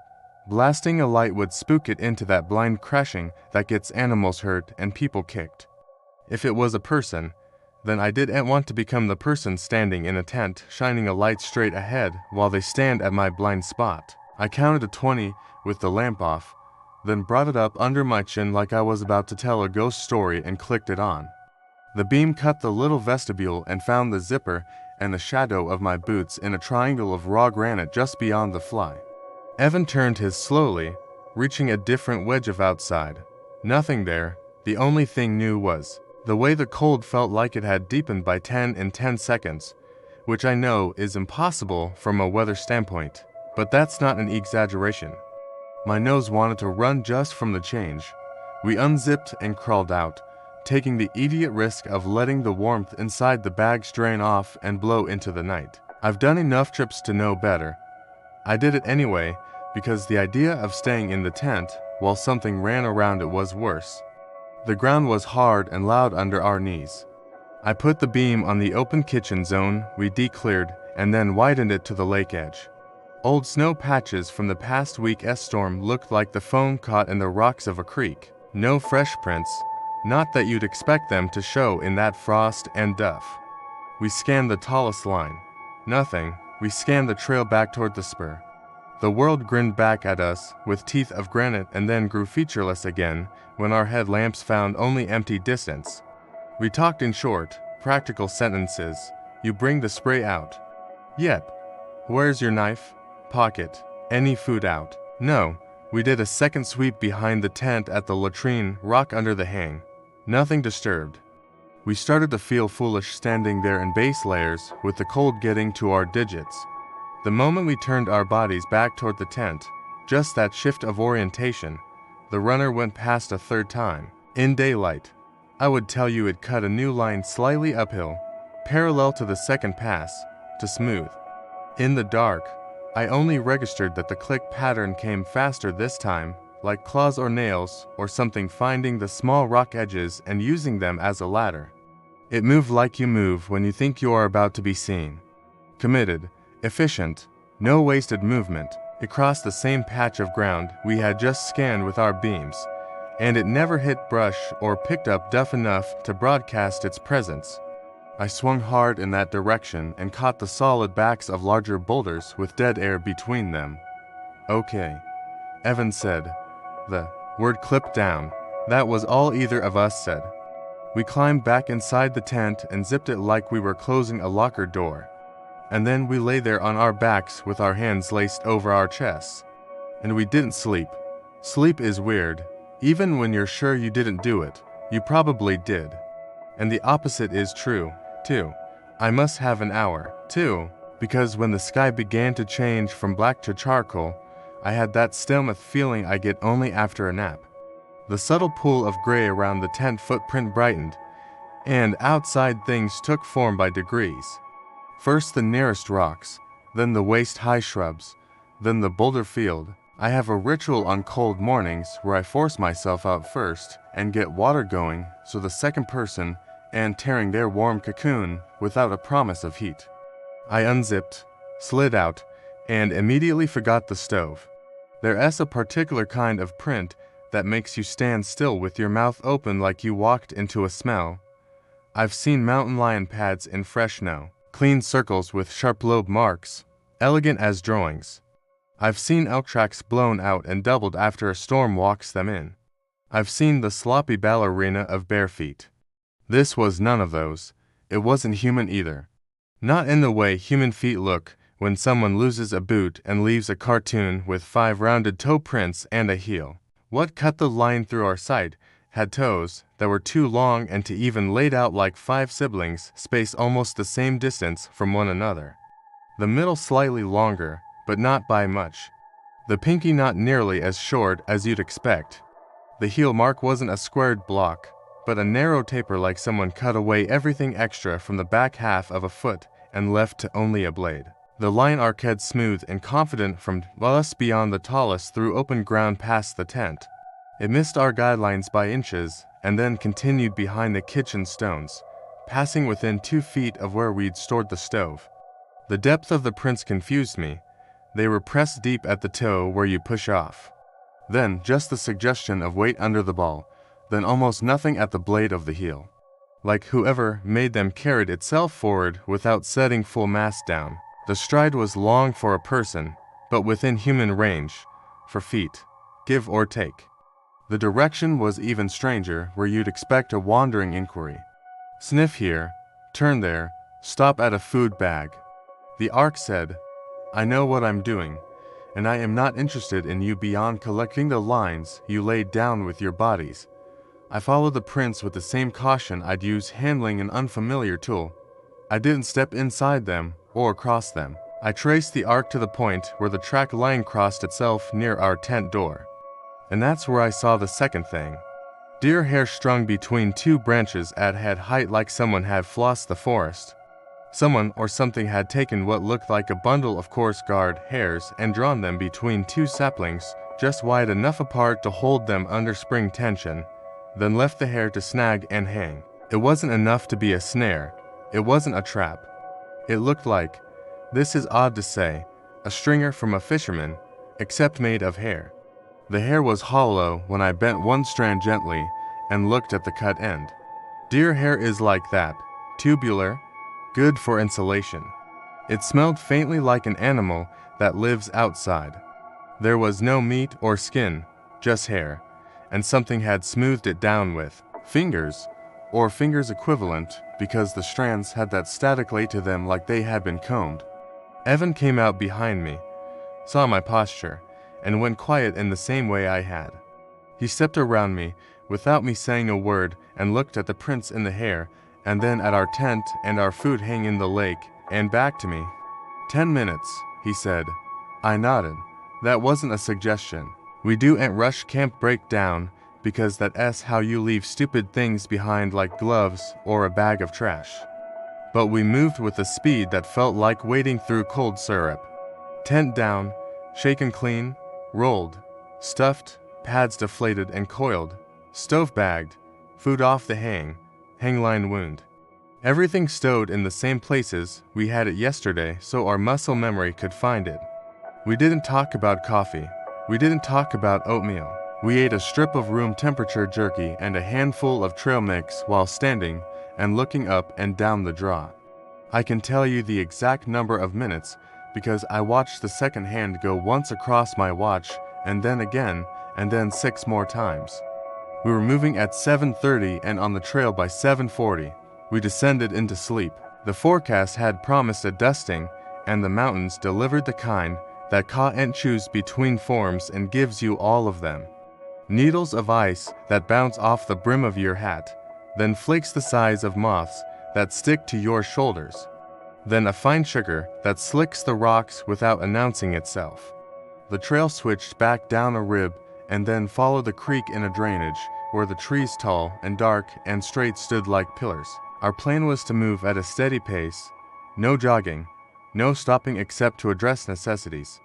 blasting a light would spook it into that blind crashing that gets animals hurt and people kicked. If it was a person, then I didn't want to become the person standing in a tent shining a light straight ahead while they stand at my blind spot. I counted to 20 with the lamp off, then brought it up under my chin like I was about to tell a ghost story and clicked it on. The beam cut the little vestibule and found the zipper and the shadow of my boots in a triangle of raw granite just beyond the fly. Evan turned his slowly, reaching a different wedge of outside. Nothing there. The only thing new was the way the cold felt like it had deepened by 10 in 10 seconds, which I know is impossible from a weather standpoint, but that's not an exaggeration. My nose wanted to run just from the change. We unzipped and crawled out, taking the idiot risk of letting the warmth inside the bags drain off and blow into the night. I've done enough trips to know better. I did it anyway, because the idea of staying in the tent while something ran around it was worse. The ground was hard and loud under our knees. I put the beam on the open kitchen zone we decleared and then widened it to the lake edge. Old snow patches from the past week's storm looked like the foam caught in the rocks of a creek. No fresh prints, not that you'd expect them to show in that frost and duff. We scanned the tallest line. Nothing. We scanned the trail back toward the spur. The world grinned back at us with teeth of granite and then grew featureless again when our headlamps found only empty distance. We talked in short, practical sentences. You bring the spray out. Yep. Where's your knife? Pocket. Any food out? No. We did a second sweep behind the tent at the latrine, rock under the hang. Nothing disturbed. We started to feel foolish standing there in base layers with the cold getting to our digits. The moment we turned our bodies back toward the tent, just that shift of orientation, the runner went past a third time. In daylight, I would tell you it cut a new line slightly uphill, parallel to the second pass, to smooth. In the dark, I only registered that the click pattern came faster this time, like claws or nails or something finding the small rock edges and using them as a ladder. It moved like you move when you think you are about to be seen. Committed, efficient, no wasted movement. It crossed the same patch of ground we had just scanned with our beams, and it never hit brush or picked up duff enough to broadcast its presence. I swung hard in that direction and caught the solid backs of larger boulders with dead air between them. Okay, Evan said. The word clipped down. That was all either of us said. We climbed back inside the tent and zipped it like we were closing a locker door. And then we lay there on our backs with our hands laced over our chests. And we didn't sleep. Sleep is weird. Even when you're sure you didn't do it, you probably did. And the opposite is true, too. I must have an hour, too, because when the sky began to change from black to charcoal, I had that stillness feeling I get only after a nap. The subtle pool of gray around the tent footprint brightened, and outside things took form by degrees. First the nearest rocks, then the waist-high shrubs, then the boulder field. I have a ritual on cold mornings where I force myself out first and get water going so the second person and tearing their warm cocoon without a promise of heat. I unzipped, slid out, and immediately forgot the stove. There's a particular kind of print that makes you stand still with your mouth open like you walked into a smell. I've seen mountain lion pads in fresh snow. Clean circles with sharp lobe marks, elegant as drawings. I've seen elk tracks blown out and doubled after a storm walks them in. I've seen the sloppy ballerina of bare feet. This was none of those. It wasn't human either. Not in the way human feet look when someone loses a boot and leaves a cartoon with 5 rounded toe prints and a heel. What cut the line through our sight had toes that were too long and to even laid out like 5 siblings, spaced almost the same distance from one another. The middle slightly longer, but not by much. The pinky not nearly as short as you'd expect. The heel mark wasn't a squared block, but a narrow taper like someone cut away everything extra from the back half of a foot and left only a blade. The line arched smooth and confident from just beyond the tallest through open ground past the tent. It missed our guidelines by inches and then continued behind the kitchen stones, passing within 2 feet of where we'd stored the stove. The depth of the prints confused me. They were pressed deep at the toe where you push off. Then just the suggestion of weight under the ball, then almost nothing at the blade of the heel. Like whoever made them carried itself forward without setting full mass down. The stride was long for a person, but within human range, for feet, give or take. The direction was even stranger, where you'd expect a wandering inquiry. Sniff here, turn there, stop at a food bag. The arc said, I know what I'm doing, and I am not interested in you beyond collecting the lines you laid down with your bodies. I followed the prints with the same caution I'd use handling an unfamiliar tool. I didn't step inside them or across them. I traced the arc to the point where the track line crossed itself near our tent door. And that's where I saw the second thing. Deer hair strung between 2 branches at head height like someone had flossed the forest. Someone or something had taken what looked like a bundle of coarse guard hairs and drawn them between 2 saplings, just wide enough apart to hold them under spring tension, then left the hair to snag and hang. It wasn't enough to be a snare. It wasn't a trap. It looked like, this is odd to say, a stringer from a fisherman, except made of hair. The hair was hollow when I bent one strand gently and looked at the cut end. Deer hair is like that, tubular, good for insulation. It smelled faintly like an animal that lives outside. There was no meat or skin, just hair, and something had smoothed it down with fingers, or fingers equivalent, because the strands had that static lay to them like they had been combed. Evan came out behind me, saw my posture, and went quiet in the same way I had. He stepped around me without me saying a word and looked at the prints in the hair and then at our tent and our food hanging in the lake and back to me. 10 minutes, he said. I nodded. That wasn't a suggestion. We don't rush camp breakdown because that's how you leave stupid things behind like gloves or a bag of trash. But we moved with a speed that felt like wading through cold syrup. Tent down, shaken clean, rolled, stuffed, pads deflated and coiled, stove bagged, food off the hang line wound. Everything stowed in the same places we had it yesterday so our muscle memory could find it. We didn't talk about coffee. We didn't talk about oatmeal. We ate a strip of room temperature jerky and a handful of trail mix while standing and looking up and down the draw. I can tell you the exact number of minutes because I watched the second hand go once across my watch and then again and then 6 more times. We were moving at 7:30 and on the trail by 7:40. We descended into sleep. The forecast had promised a dusting, and the mountains delivered the kind that caw and chews between forms and gives you all of them. Needles of ice that bounce off the brim of your hat, then flakes the size of moths that stick to your shoulders. Then a fine sugar that slicks the rocks without announcing itself. The trail switched back down a rib and then followed the creek in a drainage where the trees tall and dark and straight stood like pillars. Our plan was to move at a steady pace, no jogging, no stopping except to address necessities.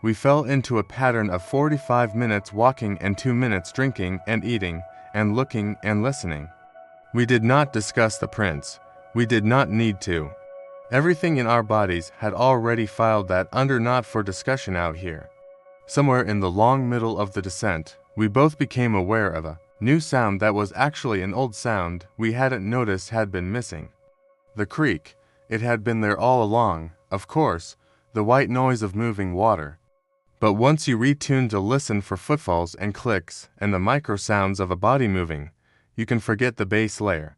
We fell into a pattern of 45 minutes walking and 2 minutes drinking and eating and looking and listening. We did not discuss the prints. We did not need to. Everything in our bodies had already filed that under not for discussion out here. Somewhere in the long middle of the descent, we both became aware of a new sound that was actually an old sound we hadn't noticed had been missing. The creek, it had been there all along, of course, the white noise of moving water. But once you retune to listen for footfalls and clicks and the micro sounds of a body moving, you can forget the base layer.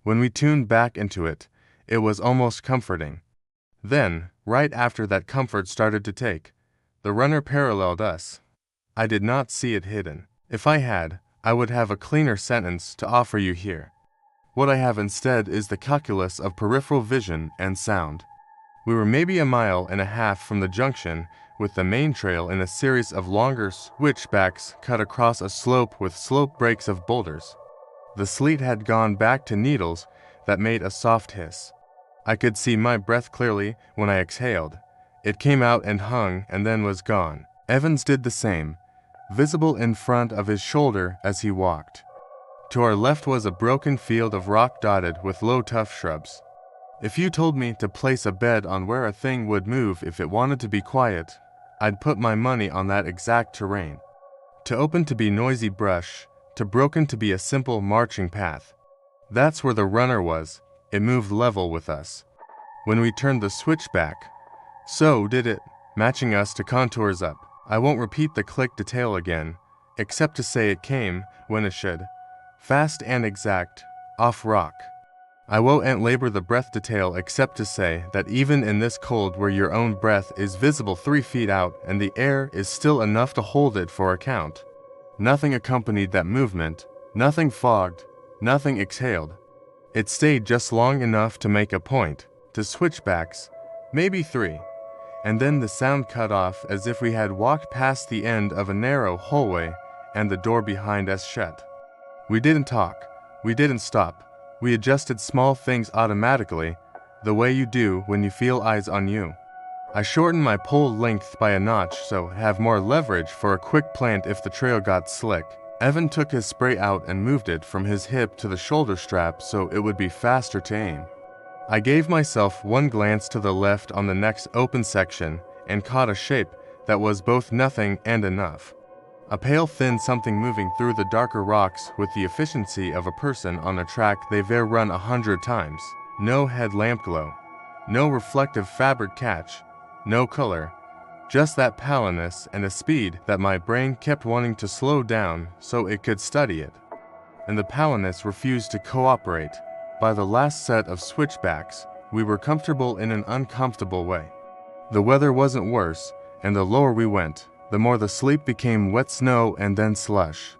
When we tuned back into it, it was almost comforting. Then, right after that comfort started to take, the runner paralleled us. I did not see it hidden. If I had, I would have a cleaner sentence to offer you here. What I have instead is the calculus of peripheral vision and sound. We were maybe a mile and a half from the junction, with the main trail in a series of longer switchbacks cut across a slope with slope breaks of boulders. The sleet had gone back to needles that made a soft hiss. I could see my breath clearly when I exhaled. It came out and hung and then was gone. Evans did the same, visible in front of his shoulder as he walked. To our left was a broken field of rock dotted with low tough shrubs. If you told me to place a bet on where a thing would move if it wanted to be quiet, I'd put my money on that exact terrain. To open to be noisy brush, to broken to be a simple marching path. That's where the runner was. It moved level with us. When we turned the switch back, so did it, matching us to contours up. I won't repeat the click detail again, except to say it came, when it should, fast and exact, off rock. I won't labor the breath detail except to say that even in this cold where your own breath is visible 3 feet out and the air is still enough to hold it for a count, nothing accompanied that movement, nothing fogged, nothing exhaled. It stayed just long enough to make a point, to switchbacks, maybe 3, and then the sound cut off as if we had walked past the end of a narrow hallway and the door behind us shut. We didn't talk, we didn't stop. We adjusted small things automatically, the way you do when you feel eyes on you. I shortened my pole length by a notch so I have more leverage for a quick plant if the trail got slick. Evan took his spray out and moved it from his hip to the shoulder strap so it would be faster to aim. I gave myself one glance to the left on the next open section and caught a shape that was both nothing and enough. A pale thin something moving through the darker rocks with the efficiency of a person on a track they've run 100 times. No headlamp glow. No reflective fabric catch. No color. Just that paleness and a speed that my brain kept wanting to slow down so it could study it. And the paleness refused to cooperate. By the last set of switchbacks, we were comfortable in an uncomfortable way. The weather wasn't worse, and the lower we went, the more the sleep became wet snow and then slush.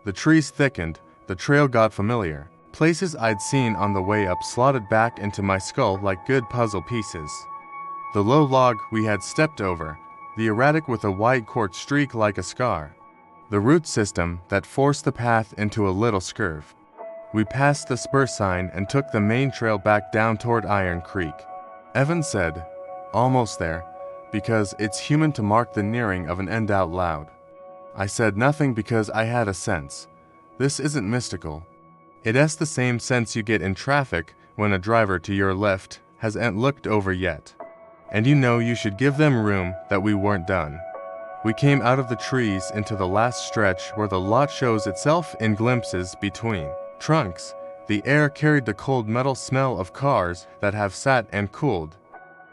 The trees thickened, the trail got familiar. Places I'd seen on the way up slotted back into my skull like good puzzle pieces. The low log we had stepped over, the erratic with a white quartz streak like a scar. The root system that forced the path into a little scurve. We passed the spur sign and took the main trail back down toward Iron Creek. Evan said, "Almost there, because it's human to mark the nearing of an end out loud." I said nothing because I had a sense. This isn't mystical. It's the same sense you get in traffic when a driver to your left hasn't looked over yet. And you know you should give them room that we weren't done. We came out of the trees into the last stretch where the lot shows itself in glimpses between trunks. The air carried the cold metal smell of cars that have sat and cooled.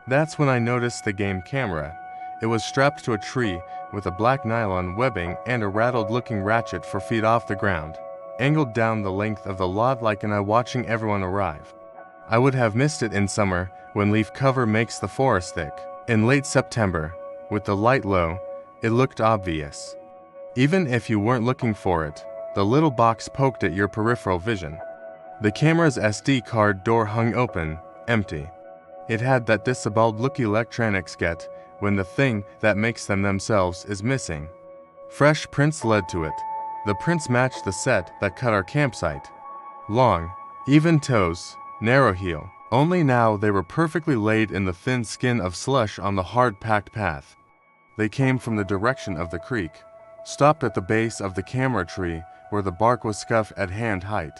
That's when I noticed the game camera. It was strapped to a tree with a black nylon webbing and a rattled-looking ratchet 4 feet off the ground, angled down the length of the lot like an eye watching everyone arrive. I would have missed it in summer when leaf cover makes the forest thick. In late September, with the light low, it looked obvious. Even if you weren't looking for it, the little box poked at your peripheral vision. The camera's SD card door hung open, empty. It had that disemboweled look electronics get when the thing that makes them themselves is missing. Fresh prints led to it. The prints matched the set that cut our campsite. Long, even toes, narrow heel. Only now they were perfectly laid in the thin skin of slush on the hard-packed path. They came from the direction of the creek, stopped at the base of the camera tree where the bark was scuffed at hand height,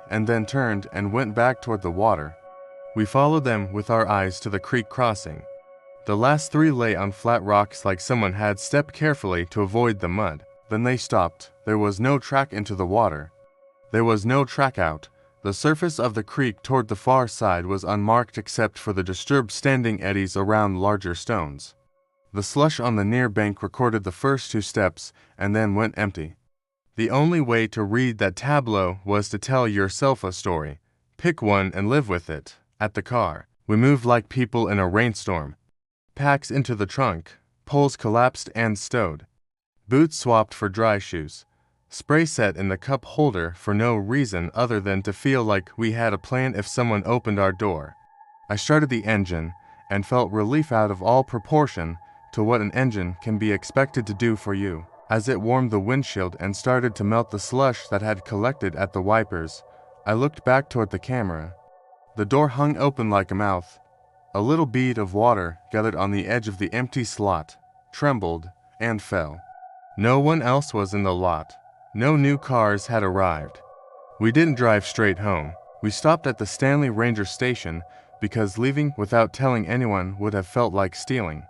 and then turned and went back toward the water. We followed them with our eyes to the creek crossing. The last 3 lay on flat rocks like someone had stepped carefully to avoid the mud. Then they stopped. There was no track into the water. There was no track out. The surface of the creek toward the far side was unmarked except for the disturbed standing eddies around larger stones. The slush on the near bank recorded the first 2 steps and then went empty. The only way to read that tableau was to tell yourself a story. Pick one and live with it. At the car, we moved like people in a rainstorm. Packs into the trunk, poles collapsed and stowed. Boots swapped for dry shoes. Spray set in the cup holder for no reason other than to feel like we had a plan if someone opened our door. I started the engine and felt relief out of all proportion to what an engine can be expected to do for you. As it warmed the windshield and started to melt the slush that had collected at the wipers, I looked back toward the camera. The door hung open like a mouth. A little bead of water gathered on the edge of the empty slot, trembled, and fell. No one else was in the lot. No new cars had arrived. We didn't drive straight home. We stopped at the Stanley Ranger Station because leaving without telling anyone would have felt like stealing.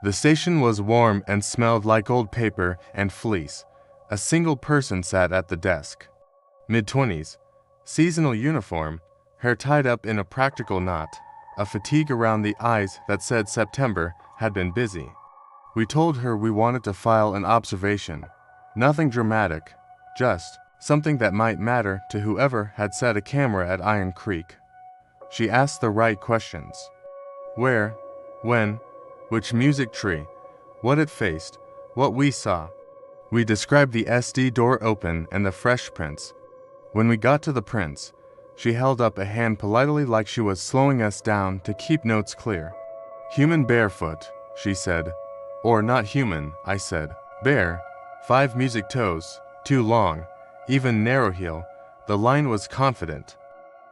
The station was warm and smelled like old paper and fleece. A single person sat at the desk. Mid-20s, seasonal uniform, hair tied up in a practical knot, a fatigue around the eyes that said September had been busy. We told her we wanted to file an observation. Nothing dramatic, just something that might matter to whoever had set a camera at Iron Creek. She asked the right questions. Where, when, which music tree, what it faced, what we saw. We described the SD door open and the fresh prints. When we got to the prints, she held up a hand politely like she was slowing us down to keep notes clear. Human barefoot, she said. Or not human, I said. Bare, 5 music toes, too long, even narrow heel. The line was confident.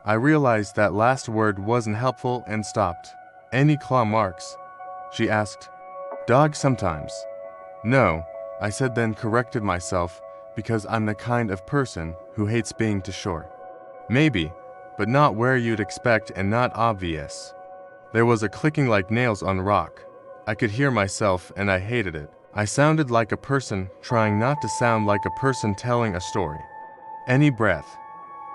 I realized that last word wasn't helpful and stopped. Any claw marks? She asked. Dog sometimes. No, I said, then corrected myself because I'm the kind of person who hates being too short. Maybe, but not where you'd expect and not obvious. There was a clicking like nails on rock. I could hear myself and I hated it. I sounded like a person trying not to sound like a person telling a story. Any breath?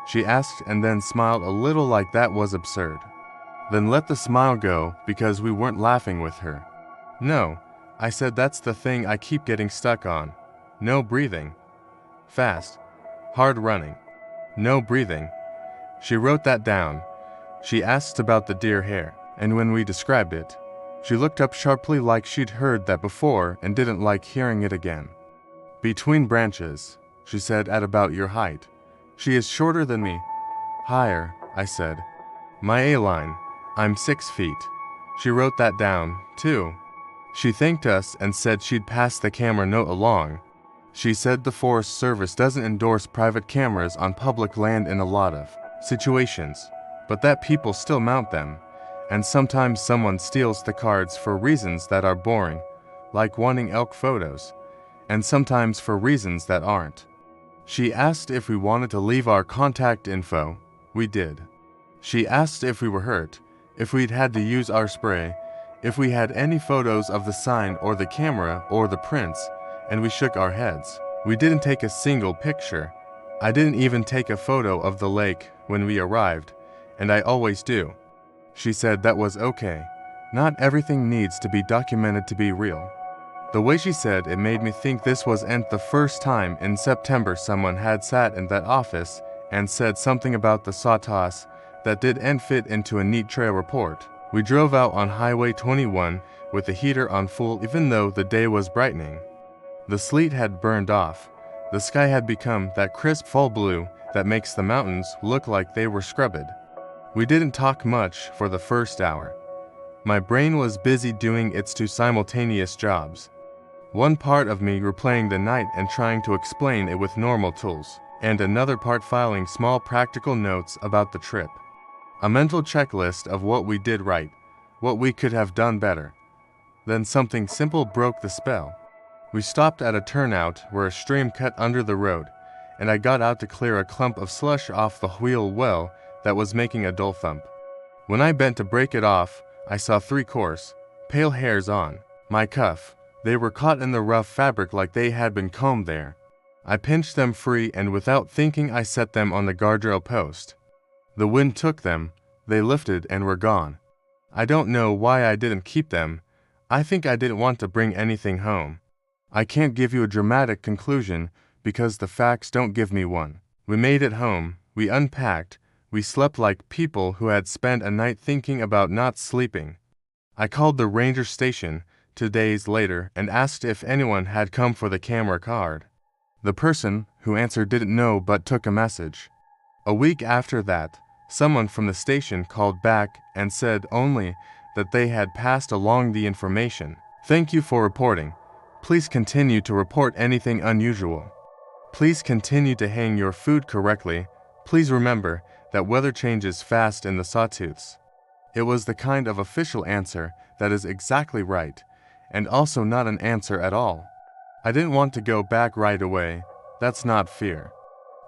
She asked and then smiled a little like that was absurd. Then let the smile go because we weren't laughing with her. No, I said, that's the thing I keep getting stuck on. No breathing. Fast. Hard running. No breathing. She wrote that down. She asked about the deer hair, and when we described it, she looked up sharply like she'd heard that before and didn't like hearing it again. Between branches, she said, at about your height. She is shorter than me. Higher, I said. My A-line. I'm 6 feet. She wrote that down, too. She thanked us and said she'd pass the camera note along. She said the Forest Service doesn't endorse private cameras on public land in a lot of situations, but that people still mount them, and sometimes someone steals the cards for reasons that are boring, like wanting elk photos, and sometimes for reasons that aren't. She asked if we wanted to leave our contact info. We did. She asked if we were hurt, if we'd had to use our spray, if we had any photos of the sign or the camera or the prints, and we shook our heads. We didn't take a single picture. I didn't even take a photo of the lake when we arrived, and I always do. She said that was okay. Not everything needs to be documented to be real. The way she said it made me think this wasn't the first time in September someone had sat in that office and said something about the sawtoss that didn't fit into a neat trail report. We drove out on Highway 21 with the heater on full even though the day was brightening. The sleet had burned off. The sky had become that crisp fall blue that makes the mountains look like they were scrubbed. We didn't talk much for the first hour. My brain was busy doing its 2 simultaneous jobs. One part of me replaying the night and trying to explain it with normal tools, and another part filing small practical notes about the trip. A mental checklist of what we did right, what we could have done better. Then something simple broke the spell. We stopped at a turnout where a stream cut under the road, and I got out to clear a clump of slush off the wheel well that was making a dull thump. When I bent to break it off, I saw 3 coarse, pale hairs on my cuff. They were caught in the rough fabric like they had been combed there. I pinched them free and without thinking I set them on the guardrail post. The wind took them, they lifted and were gone. I don't know why I didn't keep them. I think I didn't want to bring anything home. I can't give you a dramatic conclusion because the facts don't give me one. We made it home, we unpacked, we slept like people who had spent a night thinking about not sleeping. I called the ranger station 2 days later and asked if anyone had come for the camera card. The person who answered didn't know but took a message. A week after that, someone from the station called back and said only that they had passed along the information. Thank you for reporting. Please continue to report anything unusual. Please continue to hang your food correctly. Please remember that weather changes fast in the sawtooths. It was the kind of official answer that is exactly right, and also not an answer at all. I didn't want to go back right away. That's not fear.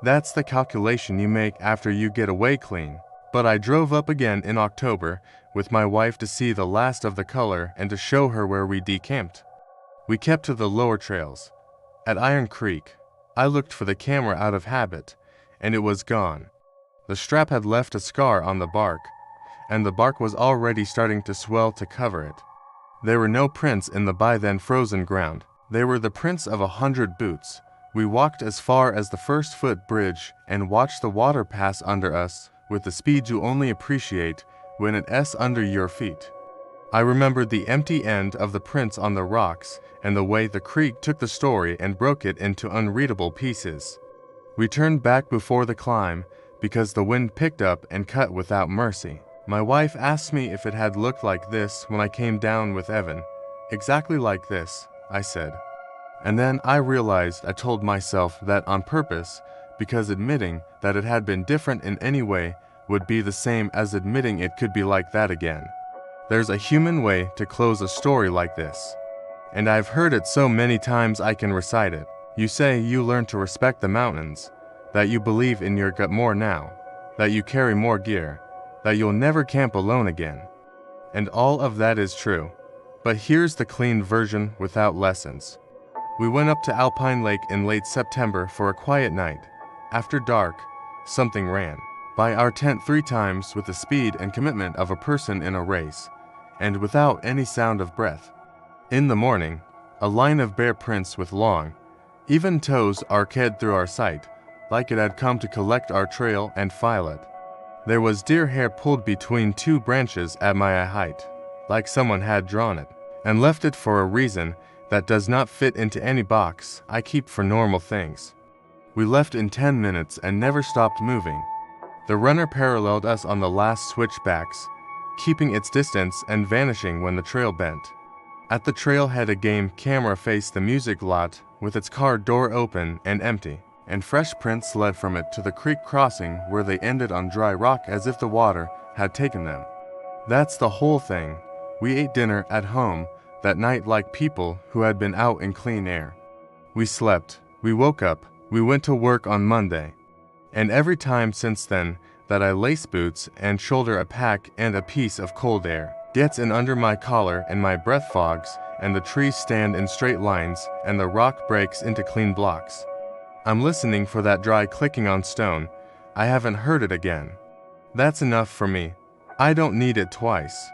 That's the calculation you make after you get away clean. But I drove up again in October with my wife to see the last of the color and to show her where we decamped. We kept to the lower trails. At Iron Creek, I looked for the camera out of habit, and it was gone. The strap had left a scar on the bark, and the bark was already starting to swell to cover it. There were no prints in the by then frozen ground. They were the prints of 100 boots. We walked as far as the first-foot bridge and watched the water pass under us with the speed you only appreciate when it's under your feet. I remembered the empty end of the prints on the rocks and the way the creek took the story and broke it into unreadable pieces. We turned back before the climb because the wind picked up and cut without mercy. My wife asked me if it had looked like this when I came down with Evan. Exactly like this, I said. And then I realized I told myself that on purpose, because admitting that it had been different in any way would be the same as admitting it could be like that again. There's a human way to close a story like this. And I've heard it so many times I can recite it. You say you learn to respect the mountains, that you believe in your gut more now, that you carry more gear, that you'll never camp alone again. And all of that is true. But here's the clean version without lessons. We went up to Alpine Lake in late September for a quiet night. After dark, something ran by our tent 3 times with the speed and commitment of a person in a race, and without any sound of breath. In the morning, a line of bare prints with long, even toes arcade through our sight, like it had come to collect our trail and file it. There was deer hair pulled between 2 branches at my eye height, like someone had drawn it, and left it for a reason that does not fit into any box I keep for normal things. We left in 10 minutes and never stopped moving. The runner paralleled us on the last switchbacks, keeping its distance and vanishing when the trail bent. At the trailhead, a game camera faced the music lot with its car door open and empty, and fresh prints led from it to the creek crossing where they ended on dry rock as if the water had taken them. That's the whole thing. We ate dinner at home that night like people who had been out in clean air. We slept, we woke up, we went to work on Monday. And every time since then that I lace boots and shoulder a pack and a piece of cold air gets in under my collar and my breath fogs and the trees stand in straight lines and the rock breaks into clean blocks. I'm listening for that dry clicking on stone. I haven't heard it again. That's enough for me. I don't need it twice.